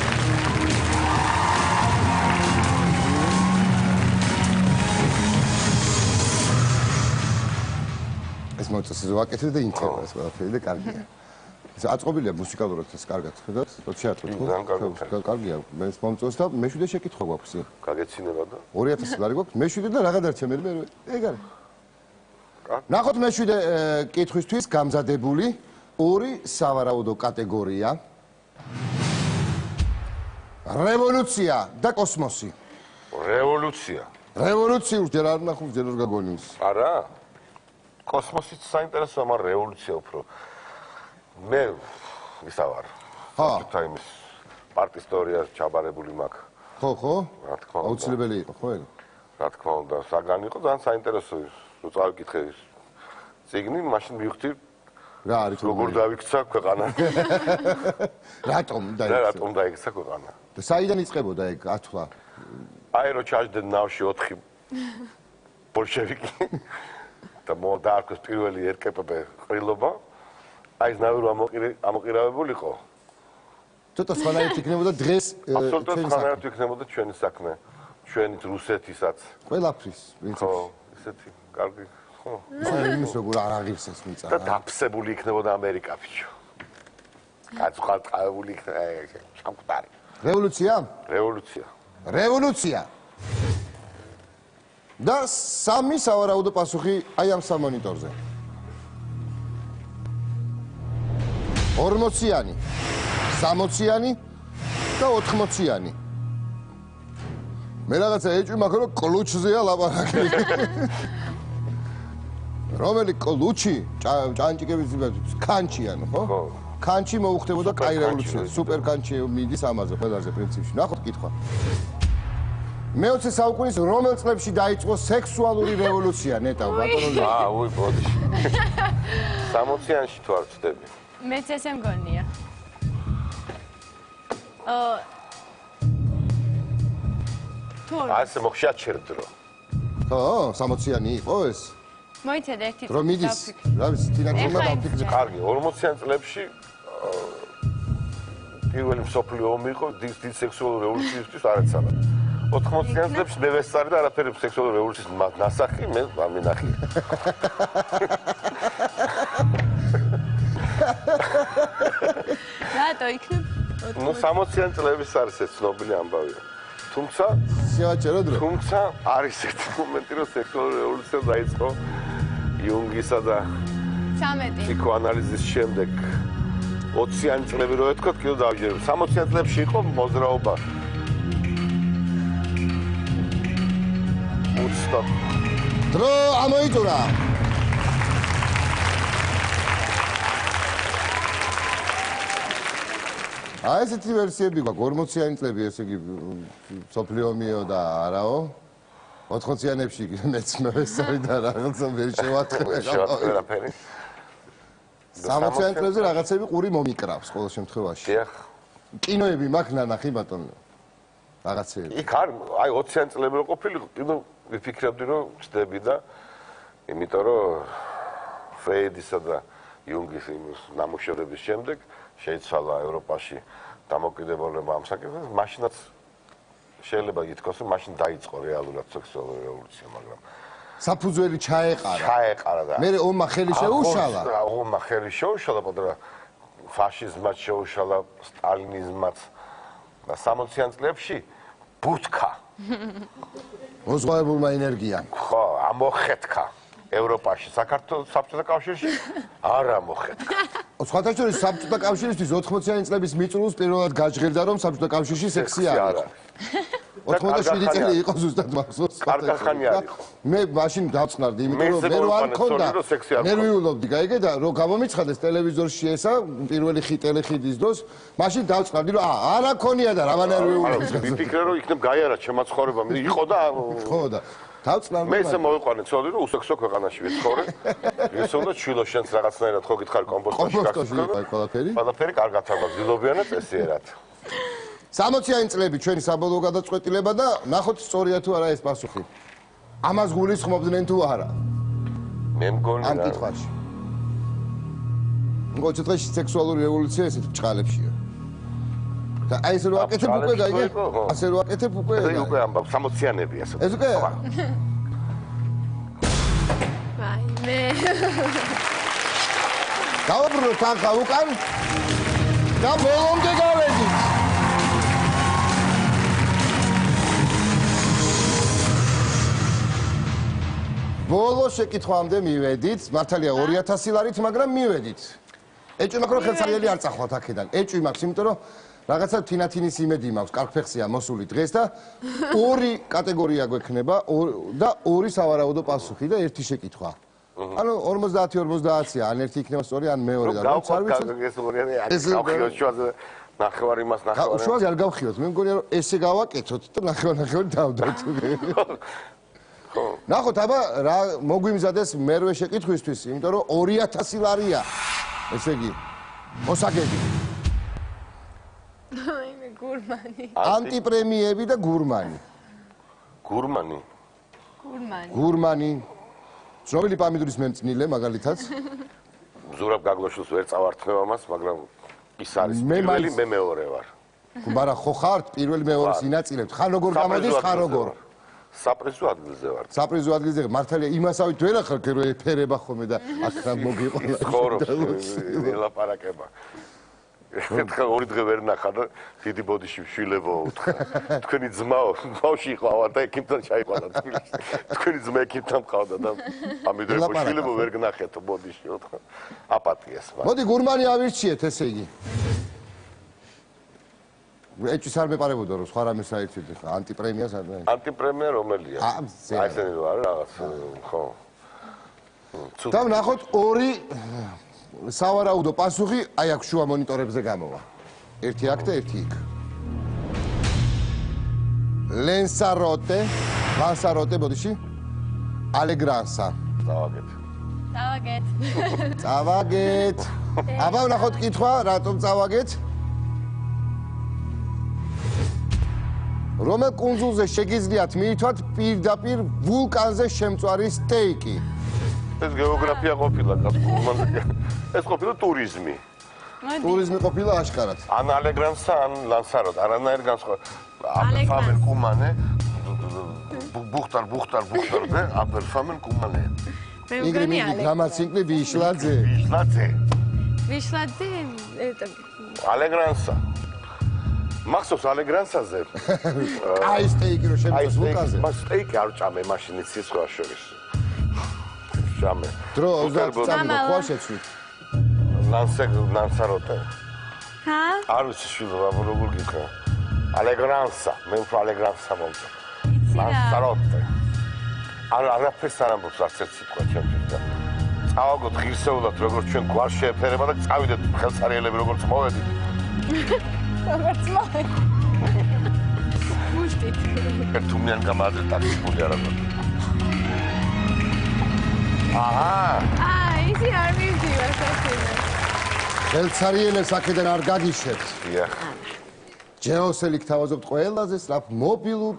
ეს მოწესრიგე ვაკეთებ და ინტერვიუ ეს ყველაფერი და კარგია. ეს აწყობილია მუსიკალურად ეს კარგად, ხედავთ? შეატყვით ხო? კარგია. მე მომწონს და მეშვიდე შეკითხვა გვაქვს. გაგეცინება და 2000 ლარი გვაქვს, მეშვიდე და რა გადარჩა მე ეგ არის. ნახოთ მეშვიდე კითხვისთვის გამზადებული ორი სავარაუდო კატეგორია. რევოლუცია და კოსმოსი. რევოლუცია. რევოლუციურ ჯერ არ ნახულს, ჯერ არ გაგონიოს. არა. კოსმოსიც საინტერესოა, მაგრამ რევოლუცია უფრო. მე ისა ვარ. საბჭოთა იმის პარტისტორიას ჩაბარებული მაქვს. ხო, ხო? რა თქმა უნდა. აუცილებელი იყო, ხო ეგ? რა თქმა უნდა, საგანი იყო ძალიან საინტერესო ის, რო წავიკითხე ის წიგნი, მაშინ მივხვდი რა არის თუ როგორ დაიქცა ქვეყანა? რატომ რატომ დაიქცა ქვეყანა? და საიდან იწყებოდა ეგ ათვლა? აი რო ჩაჯდნენ ნავში 4 ბოლშევიკი და დაარქვეს პირველი RKPB ყრილობა. აი ეს ნავი რო ამოყირავებულიყო. ცოტა სხვანაირად იქნებოდა დღეს აბსოლუტურად სხვანაირად იქნებოდა ჩვენი საქმე. ჩვენი რუსეთისაც. ყველაფრის პრინციპი. ხო, ისეთი კარგი, ხო. იმის როგორ არ აღირსეს მიწა. და დაფსებული იქნებოდა ამერიკა ბიჭო. გაწყალყავებული იქნება საკუთარი. რევოლუცია? რევოლუცია. რევოლუცია. და სამი სავარაუდო პასუხი აი ამ სამონიტორზე. 40-იანი, 60-იანი და 80-იანი. მე რაღაცა ეჭვი მაქვს რომ კლუჩზეა ლაპარაკი. რომელი კლუჩი? ჭანჭიკების კანჩიანი, ხო? ხო. კანჩი მოუხდებოდა სუპერ კაი კანჩი, რევოლუცია. სუპერ კანჩი მიდის ამაზე ყველაზე პრინციპში. ნახოთ კითხვა. მე-20 საუკუნის რომელ წლებში დაიწყო სექსუალური რევოლუცია, ნეტა, ბატონო? უი, ბოდიში. 60-იანში თუ არ ვწდები. მეც ესე მგონია. ასე მოხშაჩერ დრო. ხო, 60-იანი იყო ეს? მოიცადე ერთი რომ მიდის, რა ვიცი, თინაკურმა დავფიქრე. კარგი, 40-იან წლებში პირველი მსოფლიო ომი იყო დიდ სექსუალური რევოლუციისთვის არაცალა. 80-იან წლებში მე ვესწარი და არაფერი სექსუალური რევოლუციის ნასახი მე არ მინახია. რატო იქნებ? ნუ 60-იან წლების არის ეს ცნობილი ამბავია. თუმცა შევაჩერო დრო. თუმცა არის ერთი მომენტი რომ სექსუალური რევოლუცია დაიწყო იუნგისა და 13. ფსიქოანალიზის შემდეგ 20-იან წლები რო ეთქოთ, კიდევ დავჯერებ. 60-იან წლებში იყო მოძრაობა. უცნობ. დრო ამოიწურა. აი ესეთი ვერსიები გვაქვს 40-იანი წლები, ესე იგი სოფლიო ომიო და არაო. 80-იანებში მეც მევესწარი და რაღაცა ვერ შევატყრე. 60-იან წლებზე რაღაცები ყური მომიკრავს ყოველ შემთხვევაში. დიახ. კინოები მაქვს ნანახი ბატონო. რაღაცები. იქ არ აი 20-იან წლები რო ყოფილიყო, კიდევ ვიფიქრებდი რომ ვწდები და იმიტომ რომ ფრეიდისა და იუნგის ნამუშევრების შემდეგ შეიცვალა ევროპაში დამოკიდებულება ამ საკითხზე, მაშინაც შეიძლება ითქვას, რომ მაშინ დაიწყო რეალურად სექსუალური რევოლუცია, მაგრამ საფუძველი ჩაეყარა. ჩაეყარა და მე ომმა ხელი შეუშალა. ომმა ხელი შეუშალა, მაგრამ ფაშიზმაც შეუშალა, სტალინიზმაც და 60-იან წლებში ბუთქა. ოზღვაებულმა ენერგიამ. ხო, ამოხეთქა ევროპაში, საქართველოს საბჭოთა კავშირში არ ამოხეთქა. სხვათა შორის საბჭოთა კავშირისთვის 80-იანი წლების მიწურულს პირველად გაჟღერდა რომ საბჭოთა კავშირში სექსი არ არის. 87 წელი იყო ზუსტად მახსოვს. კარგახანი არ იყო. მე მაშინ დავწყნარდი, იმიტომ რომ მე რო არ მქონდა. ნერვიულობდი, გაიგე და რო გამომიცხადეს ტელევიზორში ესა პირველი ტელეხიდის დროს, მაშინ დავწყნარდი რომ არა ქონია და რა ნერვიულობდი. ვიფიქრე რომ იქნებ გაიარა შემაცხორება, იყო და ხო და დავწყნარდი. მე ესე მოვიყვანე ცოლი რომ usexo ქვეყანაში ვიცხოვრე. ის უნდა ჩვილო შენს რაღაცნაირად ხო გითხარი კომპოსტში ყველაფერი. ყველაფერი კარგად აღარ გზნობიანა წესიერად. 60-იანი წლები ჩვენი საბოლოო გადაწყვეტილება და ნახოთ სწორია თუ არა ეს პასუხი. ამას გულისხმობდნენ თუ არა? მე მგონი ამ კითხვაში. მგონი დღეში სექსუალური რევოლუცია ესეთ ბჭყალებშია. და აი ესე რო აკეთებ უკვე გაიგე? ასე რო აკეთებ უკვე? ეს უკვე ამბავ 60-იანები ასე. ეს უკვე? აი მე. დავაბრუნოთ ახლა უკან და ბოლომდე გავედით. ბოლო შეკითხვამდე მივედით, მართალია 2000 ლარით, მაგრამ მივედით. ეჭვი მაქვს რომ ხელსაღელი არ წახვალთ აქედან. ეჭვი მაქვს, იმიტომ რომ რაღაცა თინათინის იმედი მაქვს, კარგფეხსია მოსული დღეს და ორი კატეგორია გვექნება და ორი სავარაუდო პასუხი და ერთი შეკითხვა. ანუ 50-50-ია, ან ერთი იქნება სწორი, ან მეორე და როც არ ვიცი. ეს ორიანი არის გავხიოთ შუაზე ნახევარი იმას ნახევარი. შუაზე არ გავხიოთ, მე მგონია რომ ესე გავაკეთოთ და ნახევარი დავდოთ. ნახოთ, აბა რა მოგვიმზადეს მერვე შეკითხვისთვის, იმიტომ რომ 2000 ლარია. ესე იგი, მოსაგები, აიმე გურმანი. ანტიპრემიები და გურმანი. გურმანი. გურმანი. ცნობილი პამიდურის მემწნილე, მაგალითად. ზურაბ გაგლოშვილს ვერ წავართმევ ამას, მაგრამ ის არის მე პირველი, მაინც- მე მეორე ვარ. მაგრამ ხო ხართ პირველი მეორეს ინაწილებთ. ხან როგორ გამოდის, ხან როგორ. საპრიზო ადგილზე ვარ. საპრიზო ადგილზე მართალია იმასავით ვერ ახალ რო ეფერება ხოლმე და აქ მოგიყოლა. ცხოვრობს ელაპარაკება. ერთხელ ორი დღე ვერ ნახა და დიდი ბოდიში შვილებო უთხრა. თქვენი ძმაო, ბავში იყავა და ექიმთან ჩაიყვანა თბილისში. თქვენი ძმა ექიმთან მყავდა და ამიტომ შვილებო ვერ გნახეთო ბოდიში უთხრა. აპატიას მაგ. მოდი გურმანი ავირჩიეთ, ესე იგი. ეჭვს არ მეპარებოდა რომ სხვა რამეს აირჩიეთ ხა ანტიპრემიას არ და ანტიპრემია რომელია? აი ესენი რა რაღაც ხო. და ვნახოთ ორი სავარაუდო პასუხი აი აქ შუა მონიტორებზე გამოვა. ერთი აქ და ერთი იქ. ლანსაროტე, ბოდიში. ალეგრანსა. წავაგეთ. აბა ვნახოთ კითხვა, რატომ წავაგეთ? რომელ კუნძულზე შეგიძლიათ მიითვათ პირდაპირ ვულკანზე შემწვარი სტეიკი? ეს გეოგრაფია ყოფილა გასკუმანზე. ეს ყოფილა ტურიზმი. ტურიზმი ყოფილა აშკარად. ან ალეგრანსა, ან ლანსაროტ, არანაირ განსხვავება. აფერფამენ კუმანე. ბუხტარ და აფერფამენ კუმანე. იგრი გამაცინკლი ვიშლაძე. ვიშლაძე ალეგრანსა. მახსოვს ალეგრანსაზე. აი სტეიკი რო შემწვას ვულკანზე. მას სტეიკი არ ჭამე მაშინ იცის სხვა შორის. ჭამე. დრო 30 წამი ხო შეცვლით. ლანსაროტე. ჰა? არ ვიცი შვილო როგორ გიქნა. ალეგრანსა, მე უფრო ალეგრანსა მომწონს. ლანსაროტე. არაფერს არ ამბობს არც ერთ სიტყვა ჩემთვის და წავაგოთ ღირსეულად როგორც ჩვენ გვარ შეეფერება და წავიდეთ ხელსარიელები როგორც მოვედით. როგორც მოხდა. მუშტით. ერთუმიან გამაადრე ტაქტიკული არაფერი. ისი არ მივდივარ საქმე. ხელსარიელებს აქედან არ გაგიშებთ. დიახ. ჯეოსელი გთავაზობთ ყველაზე სწრაფ მობილურ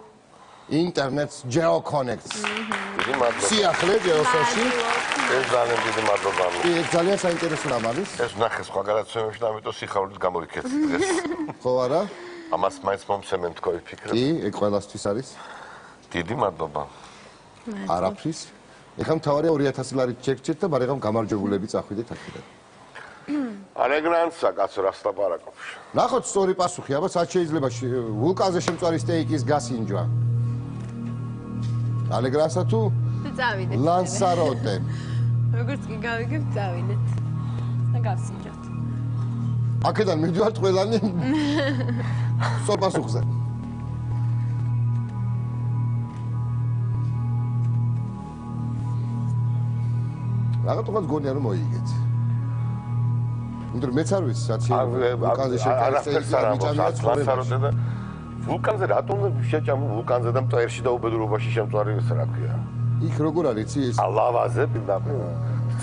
ინტერნეტს ჯეოკონექტს. დიდი მადლობა. სიახლე ჯეოსელში. ეს ძალიან დიდი მადლობა. ეს ძალიან საინტერესო რამ არის. ეს ნახე სხვა გადაცემებში და ამიტომ სიხარულით გამოვიქეცი დღეს. ხო არა? ამას მაინც მომცემენ თქვენი ფიქრები. კი, ეგ ყველასთვის არის. დიდი მადლობა. არაფრის. ეხლა მთავარია 2000 ლარით ჩეკჩეთ და მარიღამ გამარჯვებულები წახვიდეთ აქედან. ალეგრანსა კაცო რას ლაპარაკობს? ნახოთ სწორი პასუხი, აბა სად შეიძლება ვულკანზე შემწვარი სტეიკის გასინჯვა? ალეგრანსა თუ წავიდეთ. ლანსაროტე. როგორც კი გავიგებთ, წავიდეთ. და გავსინჯოთ. აქედან მივდივართ ყველანი სწორ პასუხზე. რაღაც თქვა გონია რომ მოიგეთ. მეც არ ვიცი სად შეიძლება ვულკანზე ლანსაროტე და ვულკანზე რატომ შეჭამ ვულკანზე და მტვერში და უბედურობაში შემწვარი ეს რა ქვია? იქ როგორ არის იცი ეს? ლავაზე პირდაპირ.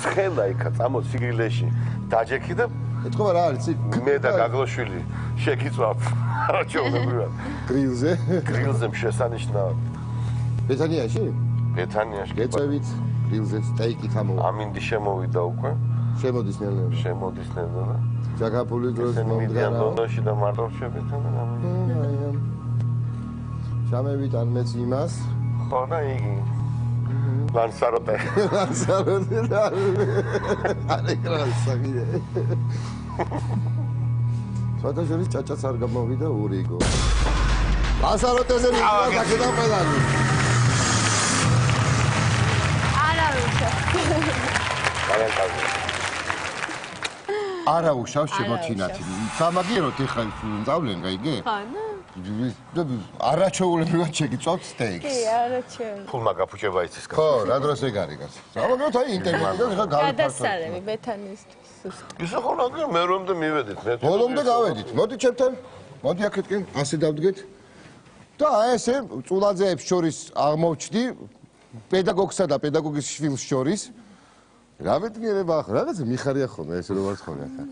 ცხელა იქა წამო სიგრილეში. დაჯექი და ეთქობა რა არის იცი? მე და გაგლოშვილი შეგიწვავ. არაჩვეულებრივად. გრილზე შესანიშნავად. ბეთანიაში? ბეთანიაში. გეწევით გრილზე სტეიკით ამოვა. ამინდი შემოვიდა უკვე. შემოდის ნელ-ნელა. შემოდის ნელ-ნელა. ჯაგაპული დროს მომდგარა ლონდონში და მარტო შევეცანა ამინდი. ჩამევით ან მეც იმას. ხო და იგი. ლანსაროტე. ლანსაროტე და ალეგრანსა კიდე. სვადაშორის ჭაჭაც არ გამოვიდა ურიგო. ლანსაროტეზე მიყვა აქედან ყველანი. არა ვიცი. არა უშავს შემოთინათი. სამაგიეროთ ეხლა წავლენ, გაიგე? ხანა? არაჩვეულებრივად შეგიწვავთ სტეიკს. კი, არაჩვეულებრივად. ფულმა გაფუჭება იცის კაცო. ხო, რა დროს ეგ არის კაცო. სამაგიეროთ აი ინტერნეტიდან ეხლა გავიფართოვეთ. გადასარევი ბეთანისთვის. ისე ხო რა მე რომდე მივედით მე. ბოლომდე გავედით. მოდი ჩემთან. მოდი აქეთკენ, ასე დავდგეთ. და ესე წულაძეებს შორის აღმოჩნდი პედაგოგსა და პედაგოგის შვილს შორის რა მეტყიერება ახლა რაღაცა მიხარია ხოლმე ეს რო ვარ ხოლმე ახლა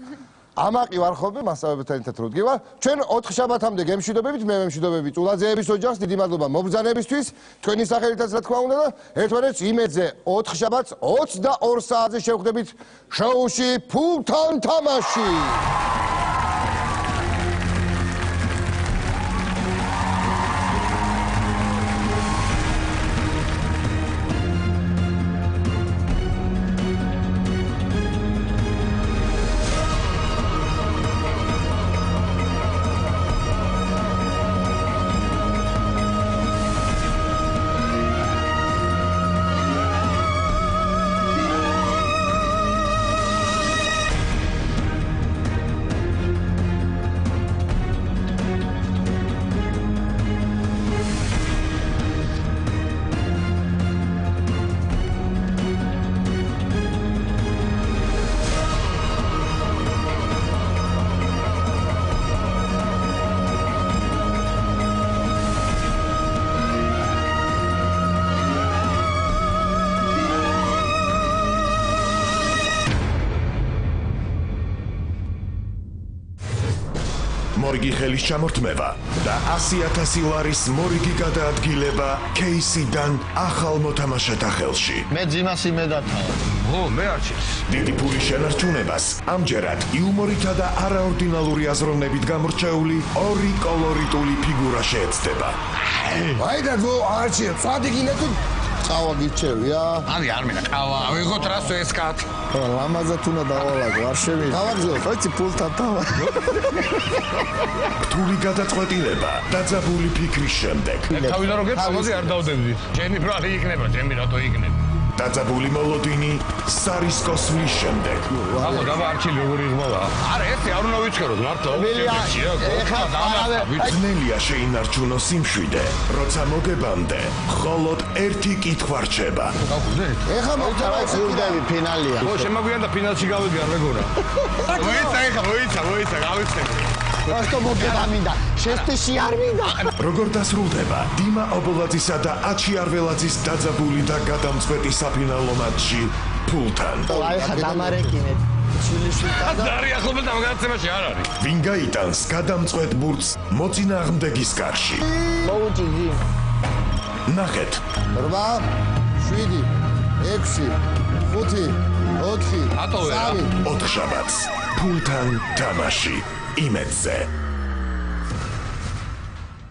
ამაყი ვარ ხოლმე მასწავლებელთან ერთად რო დგება ჩვენ 4 შაბათამდე გემშვიდობებით მე მემშვიდობები წულაძეების ოჯახს დიდი მადლობა მობრძანებისთვის თქვენი სახელითაც რა თქმა უნდა და ერთმანეთს იმედზე 4 შაბათს 22 საათზე შევხვდებით შოუში ფულთან თამაში მორიგი ხელის ჩამორთმევა და 100,000 ლარის მორიგი გადაადგილება кейსიდან ახალ მოთამაშეთა ხელში. მე ძიმას იმედათავ. ო, მე არჩევს. დიდი ფულის შენარჩუნებას ამჯერად იუმორითა და არაორდინალური აზროვნებით გამორჩეული ორი კოლორიტული ფიგურა შეეცდება. აი და გო არჩევ წადეგინე თუ წავა გიჩევია არის არ მინდა ყავა ავიღოთ რას ვესკათ ლამაზად უნდა დავალაგო არ შევიდა დავაგზო ხოიცი პულთან დავა რთული გადაწყვეტილება დაძაბული ფიქრის შემდეგ თავიდან რო გეწავაზე არ დავდებდი. ჩემი ბრალი იქნება, ჩემი რატო იქნება? დაძაბული მოლოდინი სარისკოსვლის შემდეგ ახლა დავარჩილი როგორი ღმოლა. არა, ეს არ უნდა ვიცქეროთ, მართლა. ეხლა დავარავე ძნელია შეინარჩუნოს სიმშვიდე, როცა მოგებამდე მხოლოდ ერთი კითხვა რჩება. ეხლა მოვწევი ფინალია ო, შემოგვიანდა ფინალში გავიგარ მეგონა. მოიცა, გავიხსენე. რატო მოგება მინდა შესტიში არ მინდა როგორ დასრულდება დიმა ობოლაძისა და აჩი არველაძის დაძაბული და გადამწყვეტი საფინალო მატჩი ფულთან. აი ხა დამარეკინეთ ჩილიშვილთან და დარი ახლობელ დამგაცემაში არ არის. ვინ გაიტანს გადამწყვეტ ბურთს მოწინააღმდეგის კარში? მოუჭიდი ნახეთ 8 7 6 5 4 ატოვე რა. 4 შაბათს ფულთან თამაში იმედზე